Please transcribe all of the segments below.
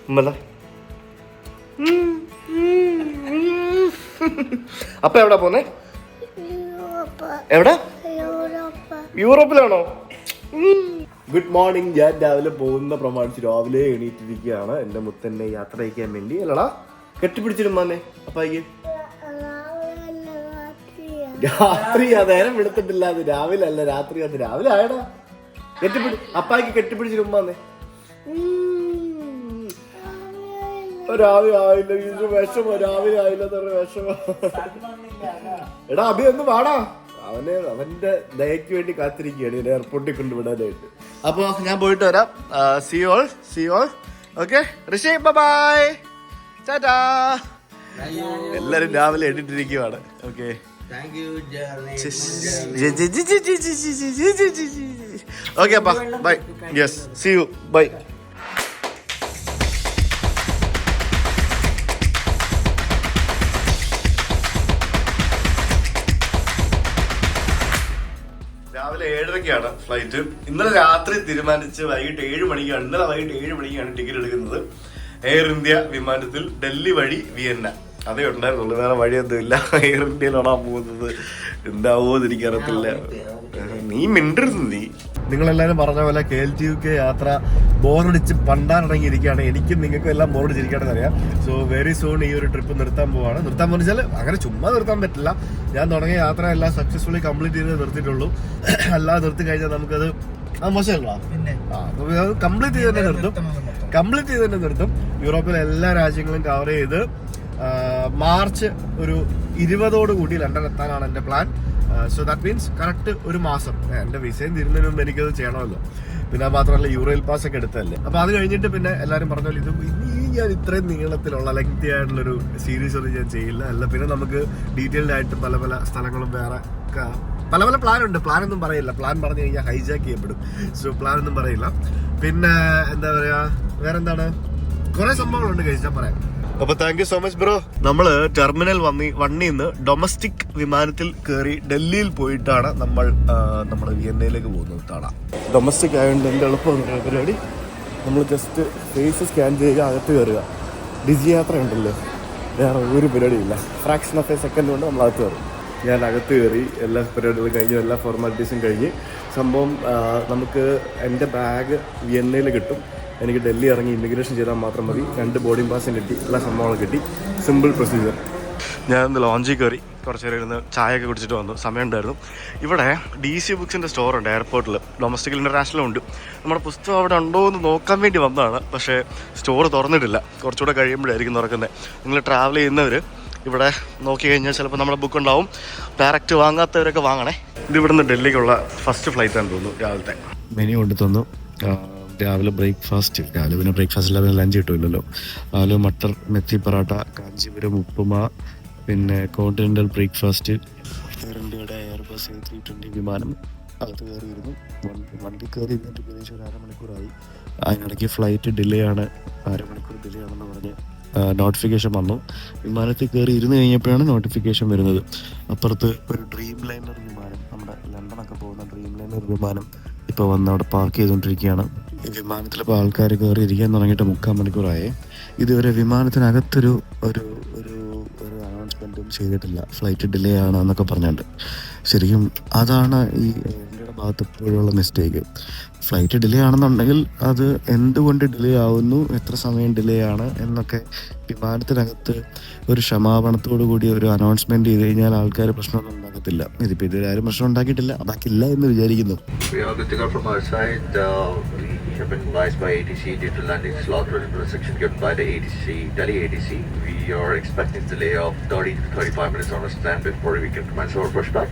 ഉമ്മല അപ്പ എവിടാ പോന്നെ? എവിടെ? യൂറോപ്പിലാണോ? Good morning. ഞാൻ രാവിലെ പോകുന്ന പ്രമാണിച്ച് രാവിലെ എണീറ്റിരിക്കുകയാണ് എൻ്റെ മുത്തന്നെ യാത്ര അയക്കാൻ വേണ്ടി. അല്ലടാ കെട്ടിപ്പിടിച്ചിരുമാന്നെ അപ്പായിക്ക്? രാത്രിയാ, നേരം വെളുത്തിട്ടില്ല. അത് രാവിലെ അല്ല, രാത്രി. അത് രാവിലെ ആയടാ. അപ്പായിക്ക് കെട്ടിപ്പിടിച്ചിരുമാന്നെ. രാവിലെ ആയില്ല, ഇത് വിഷമോ? രാവിലെ ആയില്ല വിഷമോ? എടാ അഭി ഒന്ന് വാടാ. അവന്റെ ദയക്ക് വേണ്ടി കാത്തിരിക്കുകയാണ് എയർപോർട്ടിൽ കൊണ്ടുവിടാനായിട്ട്. അപ്പൊ ഞാൻ പോയിട്ട് വരാം. See all. Okay Rishi, bye, tata. എല്ലാരും രാവിലെ എണീറ്റിരിക്കുവാണ്. ഓക്കെ, ഓക്കെ അപ്പാ, bye. Yes, see you, bye. രാവിലെ 7:30 ഫ്ലൈറ്റ്. ഇന്നലെ രാത്രി തീരുമാനിച്ച് വൈകിട്ട് 7 മണിക്കാണ്. ഇന്നലെ വൈകിട്ട് 7 മണിക്കാണ് ടിക്കറ്റ് എടുക്കുന്നത്. എയർ ഇന്ത്യ വിമാനത്തിൽ ഡൽഹി വഴി വിയന്ന. അതേ ഉണ്ടായിരുന്നുള്ളൂ, വേറെ വഴിയൊന്നും ഇല്ല. എയർ ഇന്ത്യയിലാണോ പോകുന്നത്, എന്താവോ എനിക്കറിയത്തില്ല. നീ മിണ്ടരുത് നീ. നിങ്ങളെല്ലാരും പറഞ്ഞ പോലെ KLTUK യാത്ര ബോറടിച്ച് പണ്ടാനിറങ്ങിയിരിക്കുകയാണ്. എനിക്കും നിങ്ങൾക്കും എല്ലാം ബോറടിച്ചിരിക്കുകയാണെന്ന് അറിയാം. സോ വെരി സൂൺ ഈ ഒരു ട്രിപ്പ് നിർത്താൻ പോവാണ്. നിർത്താൻ വെച്ചാൽ അങ്ങനെ ചുമ്മാ നിർത്താൻ പറ്റില്ല. ഞാൻ തുടങ്ങിയ യാത്ര എല്ലാം സക്സസ്ഫുള്ളി കംപ്ലീറ്റ് ചെയ്ത് നിർത്തിയിട്ടുള്ളൂ. അല്ലാതെ നിർത്തി കഴിഞ്ഞാൽ നമുക്കത് മോശമല്ലോ. കംപ്ലീറ്റ് ചെയ്ത് തന്നെ നിർത്തും. യൂറോപ്പിലെ എല്ലാ രാജ്യങ്ങളും കവർ ചെയ്ത് മാർച്ച് ഒരു 20 ലണ്ടൻ എത്താനാണ് എൻ്റെ plan. So that means correct ഒരു മാസം. എൻ്റെ വിസയും തീരുന്നതിന് മുമ്പ് എനിക്കത് ചെയ്യണമല്ലോ. പിന്നെ മാത്രമല്ല യൂറോയിൽ പാസ് ഒക്കെ എടുത്തല്ലേ. അപ്പൊ അത് കഴിഞ്ഞിട്ട് പിന്നെ എല്ലാവരും പറഞ്ഞ പോലെ ഇനി ഞാൻ ഇത്രയും നീളത്തിലുള്ള ലെങ്തി ആയിട്ടുള്ളൊരു സീരീസ് ഒന്നും ഞാൻ ചെയ്യില്ല. അല്ല, പിന്നെ നമുക്ക് ഡീറ്റെയിൽഡ് ആയിട്ട് പല പല സ്ഥലങ്ങളും വേറെ പല പല പ്ലാൻ ഉണ്ട്. പ്ലാൻ ഒന്നും പറയില്ല. പ്ലാൻ പറഞ്ഞു കഴിഞ്ഞാൽ ഹൈജാക്ക് ചെയ്യപ്പെടും. സോ പ്ലാൻ ഒന്നും പറയില്ല. പിന്നെ എന്താ പറയാ, വേറെന്താണ്, കുറെ സംഭവങ്ങളുണ്ട് കഴിച്ചാൽ പറയാം. അപ്പൊ thank you so much bro. നമ്മള് ടെർമിനൽ 1 ഡൊമസ്റ്റിക് വിമാനത്തിൽ കയറി ഡൽഹിയിൽ പോയിട്ടാണ് നമ്മൾ വിയന്നയിലേക്ക് പോകുന്നത്. കാണാം, ഡൊമസ്റ്റിക് ആയതുകൊണ്ട് എൻ്റെ എളുപ്പം പരിപാടി. നമ്മൾ ജസ്റ്റ് ഫേസ് സ്കാൻ ചെയ്യുക, അകത്ത് കയറുക. ഡിജി യാത്ര ഉണ്ടല്ലോ, വേറെ ഒരു പരിപാടിയില്ല. ഫ്രാക്ഷൻ ഓഫ് എ സെക്കൻഡ് കൊണ്ട് നമ്മൾ അകത്ത് കയറും. ഞാൻ അകത്ത് കയറി എല്ലാ പരിപാടികളും കഴിഞ്ഞ് എല്ലാ ഫോർമാലിറ്റീസും കഴിഞ്ഞ് സംഭവം നമുക്ക് എൻ്റെ ബാഗ് വിയന്നയിൽ കിട്ടും. എനിക്ക് ഡൽഹി ഇറങ്ങി ഇമിഗ്രേഷൻ ചെയ്താൽ മാത്രം മതി. 2 ബോർഡിംഗ് പാസും കിട്ടി, എല്ലാ സംഭവങ്ങളും കിട്ടി. Simple procedure. ഞാൻ ലോഞ്ചിൽ കയറി കുറച്ച് നേരം ഇരുന്ന് ചായയൊക്കെ കുടിച്ചിട്ട് വന്നു. സമയമുണ്ടായിരുന്നു. ഇവിടെ DC ബുക്സിൻ്റെ സ്റ്റോറുണ്ട് എയർപോർട്ടിൽ. ഡൊമസ്റ്റിക്കൽ ഇൻ്റർനാഷണലും ഉണ്ട്. നമ്മുടെ പുസ്തകം അവിടെ ഉണ്ടോ എന്ന് നോക്കാൻ വേണ്ടി വന്നതാണ്. പക്ഷേ സ്റ്റോർ തുറന്നിട്ടില്ല. കുറച്ചുകൂടെ കഴിയുമ്പോഴായിരിക്കും തുറക്കുന്നത്. നിങ്ങൾ ട്രാവൽ ചെയ്യുന്നവർ ഇവിടെ നോക്കി കഴിഞ്ഞാൽ ചിലപ്പോൾ നമ്മുടെ ബുക്ക് ഉണ്ടാവും. ഡയറക്റ്റ് വാങ്ങാത്തവരൊക്കെ വാങ്ങണേ. ഇത് ഇവിടുന്ന് ഡൽഹിക്കുള്ള ഫസ്റ്റ് ഫ്ലൈറ്റാണെന്ന് തോന്നുന്നു. രാവിലത്തെ മെനു കൊണ്ട് തന്നു. രാവിലെ ബ്രേക്ക്ഫാസ്റ്റ്. രാവിലെ പിന്നെ ബ്രേക്ക്ഫാസ്റ്റ് ഇല്ലാതെ ലഞ്ച് കിട്ടുമല്ലോ. ആലു മട്ടർ, മെത്തി പൊറാട്ട, കാഞ്ചീപുരം ഉപ്പുമ, പിന്നെ കോണ്ടിനെൻ്റൽ ബ്രേക്ക്ഫാസ്റ്റ്. എയർ ഇന്ത്യയുടെ എയർബസ് A320 വിമാനം അകത്ത് കയറിയിരുന്നു. വണ്ടി കയറി ഇരുന്നിട്ട് ഏകദേശം ഒരു 1/2 മണിക്കൂറായി. അതിനിടയ്ക്ക് ഫ്ലൈറ്റ് ഡിലേ ആണ്, 1/2 മണിക്കൂർ ഡിലേ ആണെന്ന് പറഞ്ഞ് നോട്ടിഫിക്കേഷൻ വന്നു. വിമാനത്തിൽ കയറി ഇരുന്ന് കഴിഞ്ഞപ്പോഴാണ് നോട്ടിഫിക്കേഷൻ വരുന്നത്. അപ്പുറത്ത് ഒരു ഡ്രീം ലൈനർ വിമാനം, നമ്മുടെ ലണ്ടനൊക്കെ പോകുന്ന ഡ്രീം ലൈനർ വിമാനം ഇപ്പോൾ വന്ന് അവിടെ പാർക്ക് ചെയ്തുകൊണ്ടിരിക്കുകയാണ്. ഈ വിമാനത്തിലിപ്പോൾ ആൾക്കാർ കയറി ഇരിക്കാൻ തുടങ്ങിയിട്ട് 3/4 മണിക്കൂറായി. ഇതുവരെ വിമാനത്തിനകത്തൊരു ഒരു ഒരു ഒരു അനൗൺസ്മെൻറ്റും ചെയ്തിട്ടില്ല, ഫ്ലൈറ്റ് ഡിലേ ആണ് എന്നൊക്കെ പറഞ്ഞുകൊണ്ട്. ശരിക്കും അതാണ് ഈ ഇന്ത്യയുടെ ഭാഗത്ത് എപ്പോഴുള്ള മിസ്റ്റേക്ക്. ഫ്ലൈറ്റ് ഡിലേ ആണെന്നുണ്ടെങ്കിൽ അത് എന്തുകൊണ്ട് ഡിലേ ആവുന്നു, എത്ര സമയം ഡിലേ ആണ് എന്നൊക്കെ വിമാനത്തിനകത്ത് ഒരു ക്ഷമാപണത്തോടു കൂടി ഒരു അനൗൺസ്മെന്റ് ചെയ്ത് കഴിഞ്ഞാൽ ആൾക്കാർ പ്രശ്നമൊന്നും ഉണ്ടാക്കത്തില്ല. ഇതിപ്പോൾ ഇതുവരെ ആരും പ്രശ്നം ഉണ്ടാക്കിയിട്ടില്ല, ഉണ്ടാക്കില്ല എന്ന് വിചാരിക്കുന്നു. Have been advised by ATC due to landing slot restriction given by the Delhi ATC. We are expecting a delay of 30 to 35 minutes on a stand before we can commence our pushback.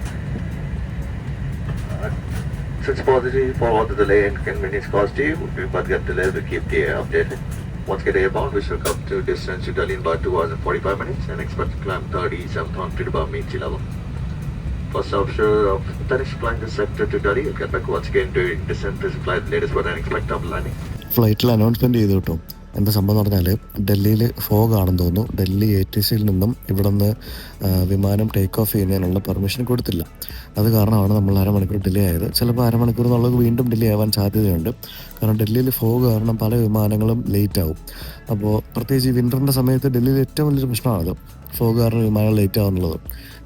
Since apology for all the delay and inconvenience caused to you, we might get delayed, we'll keep the updated. Once get airbound, we shall come to distance to Delhi in about 2 hours and 45 minutes and expect to climb 3700 feet above mean sea level. First officer of Danish flying this sector to Delhi. We'll get back once again during descent. Please fly the latest weather and expect double landing. ഫ്ലൈറ്റിൽ announcement ചെയ്തു കേട്ടോ. എന്താ സംഭവം എന്ന് പറഞ്ഞാൽ ഡൽഹിയിൽ fog ആണെന്ന് തോന്നുന്നു. ഡൽഹി ATCയിൽ നിന്നും ഇവിടെ നിന്ന് വിമാനം ടേക്ക് ഓഫ് ചെയ്യുന്നതിനുള്ള പെർമിഷൻ കൊടുത്തില്ല. അത് കാരണമാണ് നമ്മൾ അരമണിക്കൂർ ഡിലേ ആയത്. ചിലപ്പോൾ അരമണിക്കൂർ എന്നുള്ളത് വീണ്ടും ഡിലേ ആവാൻ സാധ്യതയുണ്ട്. കാരണം ഡൽഹിയിൽ ഫോഗ് കാരണം പല വിമാനങ്ങളും ലേറ്റ് ആവും. അപ്പോൾ പ്രത്യേകിച്ച് ഈ വിൻ്ററിൻ്റെ സമയത്ത് ഡൽഹിയിൽ ഏറ്റവും വലിയൊരു പ്രശ്നമാണത്, ഫോഗ് കാരണം വിമാനം ലേറ്റ് ആവുന്നുള്ളത്.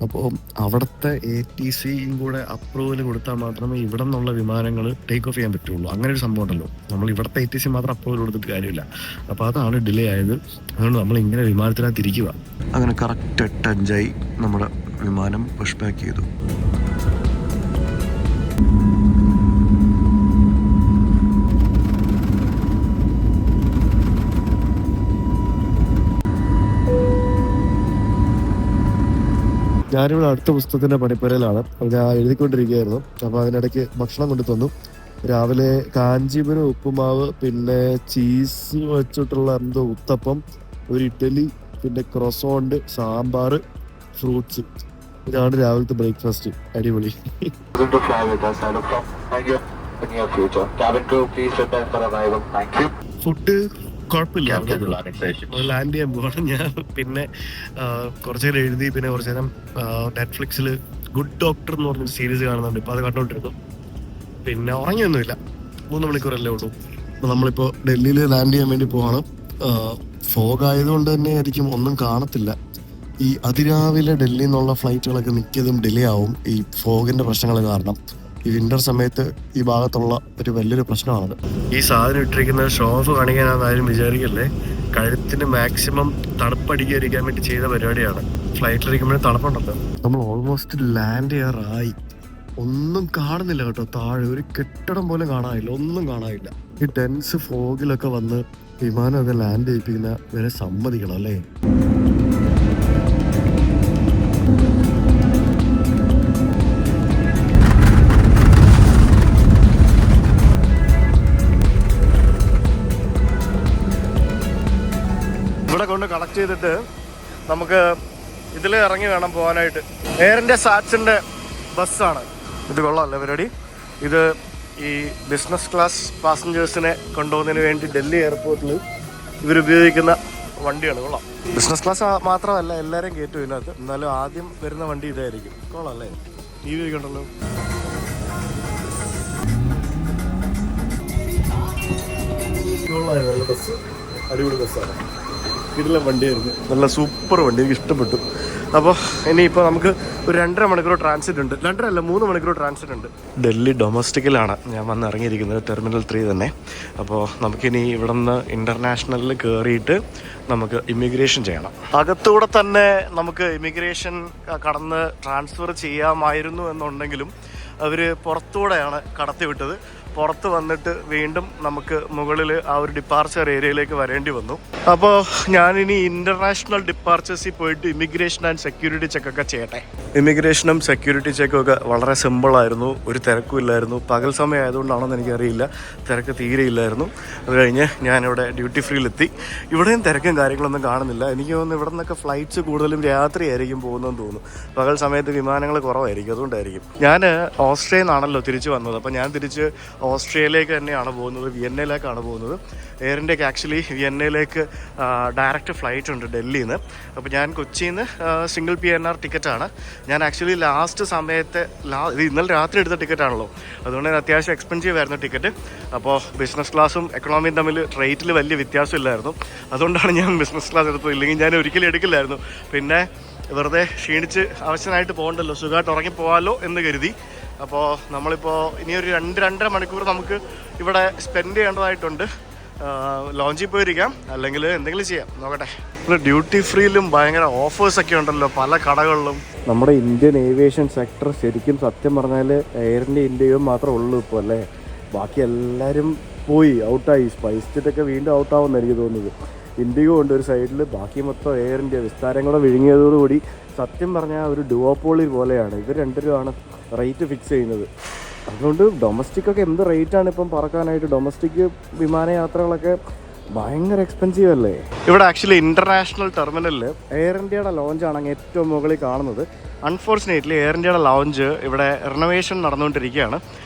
അപ്പോൾ അവിടുത്തെ ATCയും കൂടെ അപ്രൂവൽ കൊടുത്താൽ മാത്രമേ ഇവിടെ നിന്നുള്ള വിമാനങ്ങൾ ടേക്ക് ഓഫ് ചെയ്യാൻ പറ്റുള്ളൂ. അങ്ങനെ ഒരു സംഭവം ഉണ്ടല്ലോ, നമ്മൾ ഇവിടുത്തെ ATC മാത്രം അപ്രൂവൽ കൊടുത്തിട്ട് കാര്യമില്ല. അപ്പോൾ അതാണ് ഡിലേ ആയത്. അതുകൊണ്ട് നമ്മൾ ഇങ്ങനെ വിമാനത്തിനകത്ത് ഇരിക്കുക. അങ്ങനെ കറക്റ്റ് 8:05 നമ്മുടെ വിമാനം പുഷ് ബാക്ക് ചെയ്തു. ഞാനിവിടെ അടുത്ത പുസ്തകത്തിൻ്റെ പണിപ്പുരയിലാണ്. ഞാൻ എഴുതിക്കൊണ്ടിരിക്കുകയായിരുന്നു. അപ്പോൾ അതിനിടയ്ക്ക് ഭക്ഷണം കൊണ്ടു തന്നു. രാവിലെ കാഞ്ചീപുരം ഉപ്പുമാവ്, പിന്നെ ചീസ് വെച്ചിട്ടുള്ള എന്തോ ഉത്തപ്പം, ഒരു ഇഡ്ഡലി, പിന്നെ ക്രോസോണ്ട്, സാമ്പാർ, ഫ്രൂട്ട്സ്. ഇതാണ് രാവിലത്തെ ബ്രേക്ക്ഫാസ്റ്റ്. അടിപൊളി. ഫുഡ് കുഴപ്പമില്ല. ലാൻഡ് ചെയ്യാൻ പോകണം ഞാൻ. പിന്നെ കുറച്ചു നേരം എഴുതി, പിന്നെ കുറച്ചു നേരം നെറ്റ്ഫ്ലിക്സിൽ ഗുഡ് ഡോക്ടർ എന്ന് പറഞ്ഞൊരു സീരീസ് കാണുന്നുണ്ട്. ഇപ്പോൾ അത് കണ്ടുകൊണ്ടിരുന്നു. പിന്നെ ഉറങ്ങിയൊന്നുമില്ല. 3 മണിക്കൂറല്ലേ ഉള്ളൂ. അപ്പോൾ നമ്മളിപ്പോൾ ഡൽഹിയിൽ ലാൻഡ് ചെയ്യാൻ വേണ്ടി പോവാണ്. ഫോഗ് ആയതുകൊണ്ട് തന്നെ ആയിരിക്കും ഒന്നും കാണത്തില്ല. ഈ അതിരാവിലെ ഡൽഹിയിൽ നിന്നുള്ള ഫ്ലൈറ്റുകളൊക്കെ മിക്കതും ഡിലേ ആവും ഈ ഫോഗിൻ്റെ പ്രശ്നങ്ങൾ കാരണം. ഈ വിൻ്റർ സമയത്ത് ഈ ഭാഗത്തുള്ള ഒരു വലിയൊരു പ്രശ്നമാണത്. ഈ സാധനം ഇട്ടിരിക്കുന്നത് ഷോ ഓഫ് കാണിക്കാനാണെന്ന് ആരും വിചാരിക്കല്ലേ. കഴുത്തിന് മാക്സിമം തണുപ്പടിക്കാതിരിക്കാൻ വേണ്ടി ചെയ്ത പരിപാടിയാണ്. ഫ്ലൈറ്റിലിരിക്കുമ്പോഴേ തണുപ്പുണ്ടല്ലോ. നമ്മൾ ഓൾമോസ്റ്റ് ലാൻഡ് ചെയ്യാറായി. ഒന്നും കാണുന്നില്ല കേട്ടോ. താഴെ ഒരു കെട്ടിടം പോലും കാണാനില്ല, ഒന്നും കാണാനില്ല. ഈ ഡെൻസ് ഫോഗിലൊക്കെ വന്ന് വിമാനമൊക്കെ ലാൻഡ് ചെയ്യിപ്പിക്കുന്ന വരെ സമ്മതിക്കണം അല്ലേ. ഇവിടെ കൊണ്ട് കളക്ട് ചെയ്തിട്ട് നമുക്ക് ഇതിൽ ഇറങ്ങി വേണം പോകാനായിട്ട്. എയർ ഇന്ത്യ സാറ്റ്സിൻ്റെ ബസ്സാണ് ഇത്. കൊള്ളാമല്ലേ പരിപാടി. ഇത് ഈ ബിസിനസ് ക്ലാസ് പാസഞ്ചേഴ്സിനെ കൊണ്ടുപോകുന്നതിന് വേണ്ടി ഡൽഹി എയർപോർട്ടിൽ ഇവരുപയോഗിക്കുന്ന വണ്ടിയാണ്. കൊള്ളാം. ബിസിനസ് ക്ലാസ് മാത്രമല്ല, എല്ലാവരെയും കയറ്റും ഇതിനകത്ത്. എന്നാലും ആദ്യം വരുന്ന വണ്ടി ഇതായിരിക്കും. കൊള്ളാം അല്ലേ. TV ഒക്കെ ഉണ്ടല്ലോ. നല്ല ബസ്, അടിപൊളി ബസ്സാണ്. ഇതിലെ വണ്ടിയായിരുന്നു. നല്ല സൂപ്പർ വണ്ടി, എനിക്ക് ഇഷ്ടപ്പെട്ടു. അപ്പോൾ ഇനിയിപ്പോൾ നമുക്ക് ഒരു 2.5 മണിക്കൂർ ട്രാൻസിറ്റ് ഉണ്ട്. 3 മണിക്കൂർ ട്രാൻസിറ്റ് ഉണ്ട്. ഡൽഹി ഡൊമസ്റ്റിക്കിലാണ് ഞാൻ വന്ന് ഇറങ്ങിയിരിക്കുന്നത്, ടെർമിനൽ 3 തന്നെ. അപ്പോൾ നമുക്കിനി ഇവിടെ നിന്ന് ഇൻ്റർനാഷണലിൽ കയറിയിട്ട് നമുക്ക് ഇമിഗ്രേഷൻ ചെയ്യണം. അകത്തൂടെ തന്നെ നമുക്ക് ഇമിഗ്രേഷൻ കടന്ന് ട്രാൻസ്ഫർ ചെയ്യാമായിരുന്നു എന്നുണ്ടെങ്കിലും അവർ പുറത്തൂടെയാണ് കടത്തി വിട്ടത്. പുറത്ത് വന്നിട്ട് വീണ്ടും നമുക്ക് മുകളിൽ ആ ഒരു ഡിപ്പാർച്ചർ ഏരിയയിലേക്ക് വരേണ്ടി വന്നു. അപ്പോൾ ഞാനിനി ഇൻ്റർനാഷണൽ ഡിപ്പാർച്ചേഴ്സിൽ പോയിട്ട് ഇമിഗ്രേഷൻ ആൻഡ് സെക്യൂരിറ്റി ചെക്കൊക്കെ ചെയ്യട്ടെ. ഇമിഗ്രേഷനും സെക്യൂരിറ്റി ചെക്കൊക്കെ വളരെ സിമ്പിളായിരുന്നു. ഒരു തിരക്കും ഇല്ലായിരുന്നു. പകൽ സമയം ആയതുകൊണ്ടാണെന്ന് എനിക്കറിയില്ല, തിരക്ക് തീരെ ഇല്ലായിരുന്നു. അത് കഴിഞ്ഞ് ഞാനിവിടെ ഡ്യൂട്ടി ഫ്രീയിലെത്തി. ഇവിടെയും തിരക്കും കാര്യങ്ങളൊന്നും കാണുന്നില്ല. എനിക്ക് തോന്നുന്നു ഇവിടെ നിന്നൊക്കെ ഫ്ലൈറ്റ്സ് കൂടുതലും രാത്രിയായിരിക്കും പോകുന്നതെന്ന് തോന്നുന്നു. പകൽ സമയത്ത് വിമാനങ്ങൾ കുറവായിരിക്കും, അതുകൊണ്ടായിരിക്കും. ഞാൻ ഓസ്ട്രേലിയയിൽ നിന്നാണല്ലോ തിരിച്ച് വന്നത്. അപ്പോൾ ഞാൻ തിരിച്ച് ഓസ്ട്രേലിയയിലേക്ക് തന്നെയാണ് പോകുന്നത്, വിയന്നയിലേക്കാണ് പോകുന്നത്. എയർ ഇന്ത്യക്ക് ആക്ച്വലി വിയന്നയിലേക്ക് ഡയറക്റ്റ് ഫ്ലൈറ്റ് ഉണ്ട് ഡൽഹിയിൽ നിന്ന്. അപ്പോൾ ഞാൻ കൊച്ചിയിൽ നിന്ന് സിംഗിൾ PNR ടിക്കറ്റാണ്. ഞാൻ ആക്ച്വലി ലാസ്റ്റ് സമയത്ത് ഇത് ഇന്നലെ രാത്രി എടുത്ത ടിക്കറ്റാണല്ലോ, അതുകൊണ്ട് തന്നെ അത്യാവശ്യം എക്സ്പെൻസീവ് ആയിരുന്നു ടിക്കറ്റ്. അപ്പോൾ ബിസിനസ് ക്ലാസ്സും എക്കണോമിയും തമ്മിൽ റേറ്റിൽ വലിയ വ്യത്യാസമില്ലായിരുന്നു. അതുകൊണ്ടാണ് ഞാൻ ബിസിനസ് ക്ലാസ് എടുത്തത്. ഇല്ലെങ്കിൽ ഞാൻ ഒരിക്കലും എടുക്കില്ലായിരുന്നു. പിന്നെ വെറുതെ ക്ഷീണിച്ച് അവശനായിട്ട് പോകണ്ടല്ലോ, സുഖമായിട്ട് ഉറങ്ങിപ്പോവാമല്ലോ എന്ന് കരുതി. അപ്പോൾ നമ്മളിപ്പോൾ ഇനിയൊരു 2-2.5 മണിക്കൂർ നമുക്ക് ഇവിടെ സ്പെൻഡ് ചെയ്യേണ്ടതായിട്ടുണ്ട്. ലോഞ്ചിൽ പോയിരിക്കാം, അല്ലെങ്കിൽ എന്തെങ്കിലും ചെയ്യാം, നോക്കട്ടെ. ഇവിടെ ഡ്യൂട്ടി ഫ്രീയിലും ഭയങ്കര ഓഫേഴ്സൊക്കെ ഉണ്ടല്ലോ പല കടകളിലും. നമ്മുടെ ഇന്ത്യൻ ഏവിയേഷൻ സെക്ടർ ശരിക്കും സത്യം പറഞ്ഞാൽ എയർ ഇന്ത്യയും മാത്രമേ ഉള്ളൂ ഇപ്പോൾ അല്ലേ. ബാക്കി എല്ലാവരും പോയി, ഔട്ടായി. സ്പൈസ് ജെറ്റൊക്കെ വീണ്ടും ഔട്ടാവുമെന്ന് എനിക്ക് തോന്നുന്നത്. ഇൻഡിഗോ ഉണ്ട് ഒരു സൈഡിൽ, ബാക്കി മൊത്തം എയർ ഇന്ത്യ. വിസ്താരം കൂടെ വിഴുങ്ങിയതോടുകൂടി സത്യം പറഞ്ഞാൽ ഒരു ഡുവോപോളി പോലെയാണ്. ഇവർ രണ്ടുപേരുമാണ് റേറ്റ് ഫിക്സ് ചെയ്യുന്നത്. അതുകൊണ്ട് ഡൊമസ്റ്റിക്കൊക്കെ എന്ത് റേറ്റാണ് ഇപ്പം പറക്കാനായിട്ട്. ഡൊമസ്റ്റിക് വിമാനയാത്രകളൊക്കെ ഭയങ്കര എക്സ്പെൻസീവ് അല്ലേ. ഇവിടെ ആക്ച്വലി ഇൻ്റർനാഷണൽ ടെർമിനലിൽ എയർ ഇന്ത്യയുടെ ലോഞ്ചാണ് അങ്ങ് ഏറ്റവും മുകളിൽ കാണുന്നത്. അൺഫോർച്ചുനേറ്റ്ലി എയർ ഇന്ത്യയുടെ ലോഞ്ച് ഇവിടെ റിനോവേഷൻ നടന്നുകൊണ്ടിരിക്കുകയാണ്.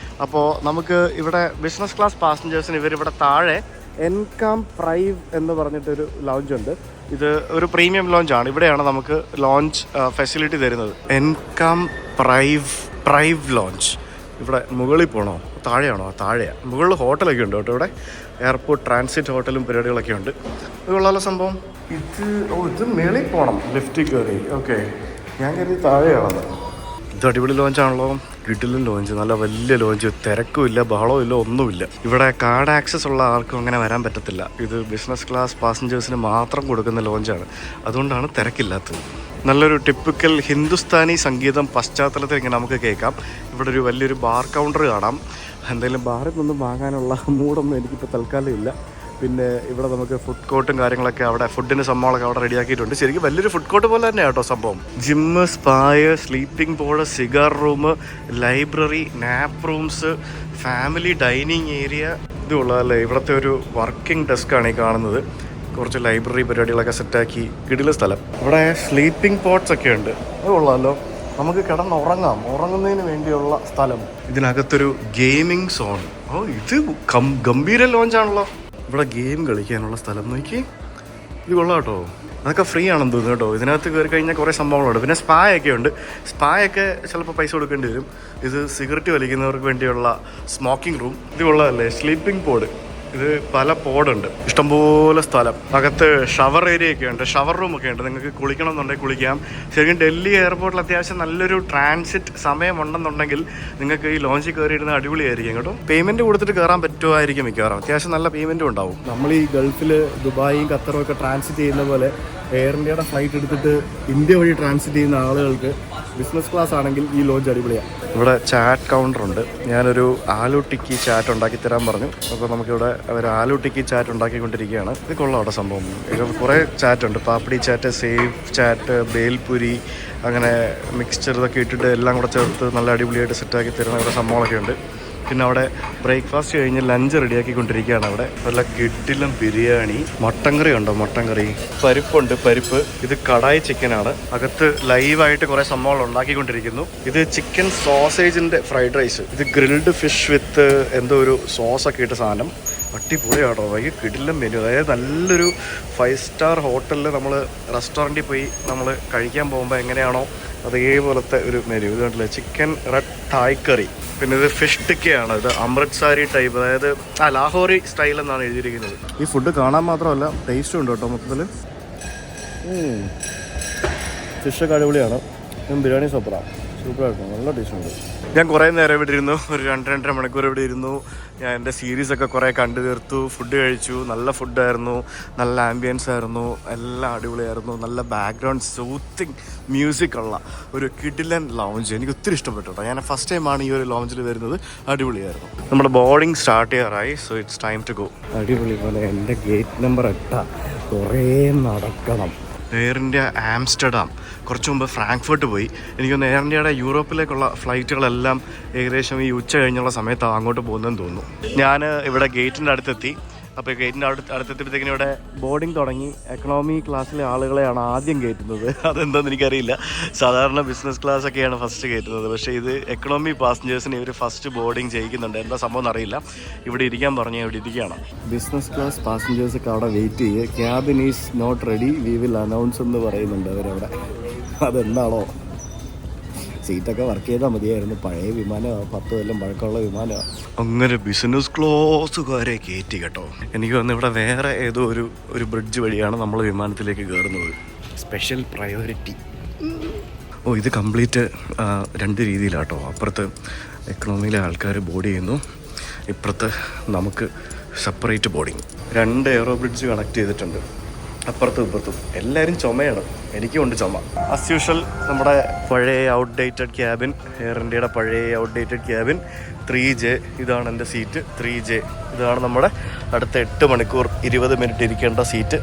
അപ്പോൾ നമുക്ക് ഇവിടെ ബിസിനസ് ക്ലാസ് പാസഞ്ചേഴ്സിന് ഇവരിവിടെ താഴെ എൻകാം പ്രൈവ് എന്ന് പറഞ്ഞിട്ടൊരു ലോഞ്ച് ഉണ്ട്. ഇത് ഒരു പ്രീമിയം ലോഞ്ചാണ്. ഇവിടെയാണ് നമുക്ക് ലോഞ്ച് ഫെസിലിറ്റി തരുന്നത്. എൻകാം പ്രൈവ് ലോഞ്ച്. ഇവിടെ മുകളിൽ പോകണോ താഴെയാണോ? താഴെയാണ്. മുകളിൽ ഹോട്ടലൊക്കെ ഉണ്ട് കേട്ടോ. ഇവിടെ എയർപോർട്ട് ട്രാൻസിറ്റ് ഹോട്ടലും പരിപാടികളൊക്കെ ഉണ്ട്. ഇത് കൊള്ളാമല്ലോ സംഭവം. ഇത് മേളിൽ പോകണം ലിഫ്റ്റിൽ കയറി. ഓക്കെ, ഞാൻ കരുതി താഴെയാണത്. ഇത് അടിപൊളി ലോഞ്ചാണല്ലോ. കിടിലൻ ലോഞ്ച്, നല്ല വലിയ ലോഞ്ച്. തിരക്കുമില്ല, ബഹളവും ഇല്ല, ഒന്നുമില്ല. ഇവിടെ കാർഡ് ആക്സസ് ഉള്ള ആർക്കും അങ്ങനെ വരാൻ പറ്റത്തില്ല. ഇത് ബിസിനസ് ക്ലാസ് പാസഞ്ചേഴ്സിന് മാത്രം കൊടുക്കുന്ന ലോഞ്ചാണ്. അതുകൊണ്ടാണ് തിരക്കില്ലാത്തത്. നല്ലൊരു ടിപ്പിക്കൽ ഹിന്ദുസ്ഥാനി സംഗീതം പശ്ചാത്തലത്തിൽ ഇങ്ങനെ നമുക്ക് കേൾക്കാം. ഇവിടെ ഒരു വലിയൊരു ബാർ കൗണ്ടർ കാണാം. എന്തെങ്കിലും ബാറിൽ നിന്നും വാങ്ങാനുള്ള മൂടൊന്നും എനിക്കിപ്പോൾ തൽക്കാലം ഇല്ല. പിന്നെ ഇവിടെ നമുക്ക് ഫുഡ് കോർട്ടും കാര്യങ്ങളൊക്കെ, അവിടെ ഫുഡിൻ്റെ സംഭവങ്ങളൊക്കെ അവിടെ റെഡിയാക്കിയിട്ടുണ്ട്. ശരിക്കും വലിയൊരു ഫുഡ് കോർട്ട് പോലെ തന്നെയാണ് കേട്ടോ സംഭവം. Gym, spa, sleeping pod, cigar room, library, nap rooms, family dining area. ഇതുള്ളതല്ലേ ഇവിടുത്തെ ഒരു വർക്കിംഗ് ഡെസ്ക്കാണ് ഈ കാണുന്നത്. കുറച്ച് ലൈബ്രറി പരിപാടികളൊക്കെ സെറ്റാക്കി കിടില സ്ഥലം. ഇവിടെ സ്ലീപ്പിംഗ് പോട്ട്സ് ഒക്കെ ഉണ്ട്. അത് കൊള്ളാമല്ലോ. നമുക്ക് കിടന്നുറങ്ങാം. ഉറങ്ങുന്നതിന് വേണ്ടിയുള്ള സ്ഥലം. ഇതിനകത്തൊരു ഗെയിമിംഗ് സോൺ. ഇത് ഗംഭീര ലോഞ്ചാണല്ലോ. ഇവിടെ ഗെയിം കളിക്കാനുള്ള സ്ഥലം നോക്കി. ഇത് കൊള്ളാം കേട്ടോ. അതൊക്കെ ഫ്രീ ആണെന്ന് തോന്നുന്നു കേട്ടോ. ഇതിനകത്ത് കയറി കഴിഞ്ഞാൽ കുറേ സംഭവങ്ങളുണ്ട്. പിന്നെ സ്പായൊക്കെ ഉണ്ട്. സ്പായൊക്കെ ചിലപ്പോൾ പൈസ കൊടുക്കേണ്ടി വരും. ഇത് സിഗരറ്റ് വലിക്കുന്നവർക്ക് വേണ്ടിയുള്ള സ്മോക്കിംഗ് റൂം. ഇത് കൊള്ളാമല്ലേ. Sleeping pod. ഇത് പല പോഡുണ്ട്, ഇഷ്ടംപോലെ സ്ഥലം. അകത്ത് ഷവർ ഏരിയ ഒക്കെ ഉണ്ട്, ഷവർ റൂം ഒക്കെ ഉണ്ട്. നിങ്ങൾക്ക് കുളിക്കണം എന്നുണ്ടെങ്കിൽ കുളിക്കാം. ശരിക്കും ഡൽഹി എയർപോർട്ടിൽ അത്യാവശ്യം നല്ലൊരു ട്രാൻസിറ്റ് സമയമുണ്ടെന്നുണ്ടെങ്കിൽ നിങ്ങൾക്ക് ഈ ലോഞ്ചിൽ കയറിയിരുന്ന അടിപൊളിയായിരിക്കും കേട്ടോ. പേയ്മെൻറ്റ് കൊടുത്തിട്ട് കയറാൻ പറ്റുമായിരിക്കും മിക്കവാറും. അത്യാവശ്യം നല്ല പേയ്മെൻറ്റും ഉണ്ടാവും. നമ്മൾ ഈ ഗൾഫിൽ ദുബായും ഖത്തറും ഒക്കെ ട്രാൻസിറ്റ് ചെയ്യുന്ന പോലെ എയർ ഇന്ത്യയുടെ ഫ്ലൈറ്റ് എടുത്തിട്ട് ഇന്ത്യ വഴി ട്രാൻസിറ്റ് ചെയ്യുന്ന ആളുകൾക്ക് ബിസിനസ് ക്ലാസ് ആണെങ്കിൽ ഈ ലോഞ്ച് അടിപൊളിയാണ്. ഇവിടെ ചാറ്റ് കൗണ്ടർ ഉണ്ട്. ഞാനൊരു ആലു ടിക്കി ചാറ്റ് ഉണ്ടാക്കി തരാൻ പറഞ്ഞു. അപ്പോൾ നമുക്കിവിടെ അവർ ആലു ടിക്കി ചാറ്റ് ഉണ്ടാക്കിക്കൊണ്ടിരിക്കുകയാണ്. ഇത് കൊള്ളാം അവിടെ സംഭവം. ഇത് കുറേ ചാറ്റ് ഉണ്ട്. Papdi chat, save chat, bhelpuri, അങ്ങനെ മിക്സ്ചർ ഇതൊക്കെ ഇട്ടിട്ട് എല്ലാം കൂടെ ചേർത്ത് നല്ല അടിപൊളിയായിട്ട് സെറ്റാക്കി തരുന്ന കുറേ സംഭവങ്ങളൊക്കെ ഉണ്ട്. പിന്നെ അവിടെ ബ്രേക്ക്ഫാസ്റ്റ് കഴിഞ്ഞ് ലഞ്ച് റെഡിയാക്കിക്കൊണ്ടിരിക്കുകയാണ്. അവിടെ നല്ല കിടിലം ബിരിയാണി, മട്ടൻ കറി ഉണ്ടോ? മട്ടൻ കറി, പരിപ്പുണ്ട്, പരിപ്പ്. ഇത് കടായി ചിക്കനാണ്. അകത്ത് ലൈവായിട്ട് കുറേ സംഭവങ്ങൾ ഉണ്ടാക്കിക്കൊണ്ടിരിക്കുന്നു. ഇത് ചിക്കൻ സോസേജിൻ്റെ ഫ്രൈഡ് റൈസ്. ഇത് ഗ്രിൽഡ് ഫിഷ് വിത്ത് എന്തോ ഒരു സോസൊക്കെ ഇട്ട സാധനം. അടിപൊളിയാട്ടോ. വൈകി കിടിലം മെനു. അതായത് നല്ലൊരു 5 സ്റ്റാർ ഹോട്ടലിൽ നമ്മൾ റെസ്റ്റോറൻറ്റിൽ പോയി നമ്മൾ കഴിക്കാൻ പോകുമ്പോൾ എങ്ങനെയാണോ അതേപോലത്തെ ഒരു മെനു. ഇത് കണ്ടില്ലേ, ചിക്കൻ റെഡ് തായ് കറി. പിന്നെ ഇത് ഫിഷ് ടിക്കയാണ്. ഇത് അമൃത്സാരി ടൈപ്പ്, അതായത് ലാഹോറി സ്റ്റൈൽ എന്നാണ് എഴുതിയിരിക്കുന്നത്. ഈ ഫുഡ് കാണാൻ മാത്രമല്ല ടേസ്റ്റും ഉണ്ട് കേട്ടോ മൊത്തത്തിൽ. ഫിഷൊക്കെ അടിപൊളിയാണ്. ബിരിയാണി സൂപ്പറായിരുന്നു, നല്ല ടേസ്റ്റ് ഉണ്ട്. ഞാൻ കുറേ നേരം ഇവിടെ ഇരുന്നു. ഒരു 2-2.5 മണിക്കൂർ ഇവിടെ ഇരുന്നു. ഞാൻ എൻ്റെ സീരീസൊക്കെ കുറേ കണ്ടു തീർത്തു. ഫുഡ് കഴിച്ചു. നല്ല ഫുഡായിരുന്നു, നല്ല ആംബിയൻസ് ആയിരുന്നു, എല്ലാം അടിപൊളിയായിരുന്നു. നല്ല ബാക്ക്ഗ്രൗണ്ട് സൂത്തിങ് മ്യൂസിക് ഉള്ള ഒരു കിടിലൻ ലോഞ്ച്. എനിക്ക് ഒത്തിരി ഇഷ്ടപ്പെട്ടു കേട്ടോ. ഞാൻ ഫസ്റ്റ് ടൈമാണ് ഈ ഒരു ലോഞ്ചിൽ വരുന്നത്. അടിപൊളിയായിരുന്നു. നമ്മുടെ ബോർഡിങ് സ്റ്റാർട്ട് ചെയ്യാറായി. So it's time to go. അടിപൊളി പോലെ എൻ്റെ ഗേറ്റ് നമ്പർ 8. കുറേ നടക്കണം. എയർ ഇന്ത്യ ആംസ്റ്റർഡാം, കുറച്ച് മുമ്പ് ഫ്രാങ്ക്ഫർട്ട് പോയി. എനിക്കൊന്ന് എയർ ഇന്ത്യയുടെ യൂറോപ്പിലേക്കുള്ള ഫ്ലൈറ്റുകളെല്ലാം ഏകദേശം ഈ ഉച്ച കഴിഞ്ഞുള്ള സമയത്താണ് അങ്ങോട്ട് പോകുന്നതെന്ന് തോന്നുന്നു. ഞാൻ ഇവിടെ ഗേറ്റിൻ്റെ അടുത്തെത്തി. അപ്പോൾ ഗേറ്റിൻ്റെ അടുത്തെത്തിയപ്പോഴത്തേക്കിനും ഇവിടെ ബോർഡിങ് തുടങ്ങി. എക്കണോമി ക്ലാസ്സിലെ ആളുകളെയാണ് ആദ്യം കയറ്റുന്നത്. അതെന്താണെന്ന് എനിക്കറിയില്ല. സാധാരണ ബിസിനസ് ക്ലാസ്സൊക്കെയാണ് ഫസ്റ്റ് കയറ്റുന്നത്. പക്ഷേ ഇത് എക്കണോമി പാസഞ്ചേഴ്സിന് ഇവർ ഫസ്റ്റ് ബോർഡിങ് ചെയ്യിക്കുന്നുണ്ട്. എന്താ സംഭവം എന്നറിയില്ല. ഇവിടെ ഇരിക്കാൻ പറഞ്ഞ് ഇവിടെ ഇരിക്കുകയാണ്. ബിസിനസ് ക്ലാസ് പാസഞ്ചേഴ്സൊക്കെ അവിടെ വെയിറ്റ് ചെയ്യുക. Cabin is not ready, we will announce എന്ന് പറയുന്നുണ്ട് അവരവിടെ. അതെന്താണോ? സീറ്റൊക്കെ വർക്ക് ചെയ്താൽ മതിയായിരുന്നു. പഴയ വിമാനമാണ്, 10 കൊല്ലം പഴക്കമുള്ള വിമാനമാണ്. അങ്ങനെ ബിസിനസ് ക്ലാസ്സുകാരെ കയറ്റി കേട്ടോ. എനിക്ക് തോന്നുന്നു ഇവിടെ വേറെ ഏതോ ഒരു ബ്രിഡ്ജ് വഴിയാണ് നമ്മൾ വിമാനത്തിലേക്ക് കയറുന്നത്. Special priority. ഇത് കംപ്ലീറ്റ് 2 രീതിയിലാട്ടോ. അപ്പുറത്ത് എക്കണോമിയിലെ ആൾക്കാർ ബോർഡ് ചെയ്യുന്നു, ഇപ്പുറത്ത് നമുക്ക് separate boarding. 2 aero bridge connect ചെയ്തിട്ടുണ്ട്, അപ്പുറത്തും ഇപ്പുറത്തും. എല്ലാവരും ചുമയാണ്, എനിക്കും ഉണ്ട് ചുമ. ആസ് യൂഷ്വൽ നമ്മുടെ പഴയ ഔട്ട്ഡേറ്റഡ് ക്യാബിൻ, എയർ ഇന്ത്യയുടെ പഴയ ഔട്ട്ഡേറ്റഡ് ക്യാബിൻ. 3J, ഇതാണ് എൻ്റെ സീറ്റ്. 3J, ഇതാണ് നമ്മുടെ അടുത്ത 8 മണിക്കൂർ 20 മിനിറ്റ് ഇരിക്കേണ്ട സീറ്റ്.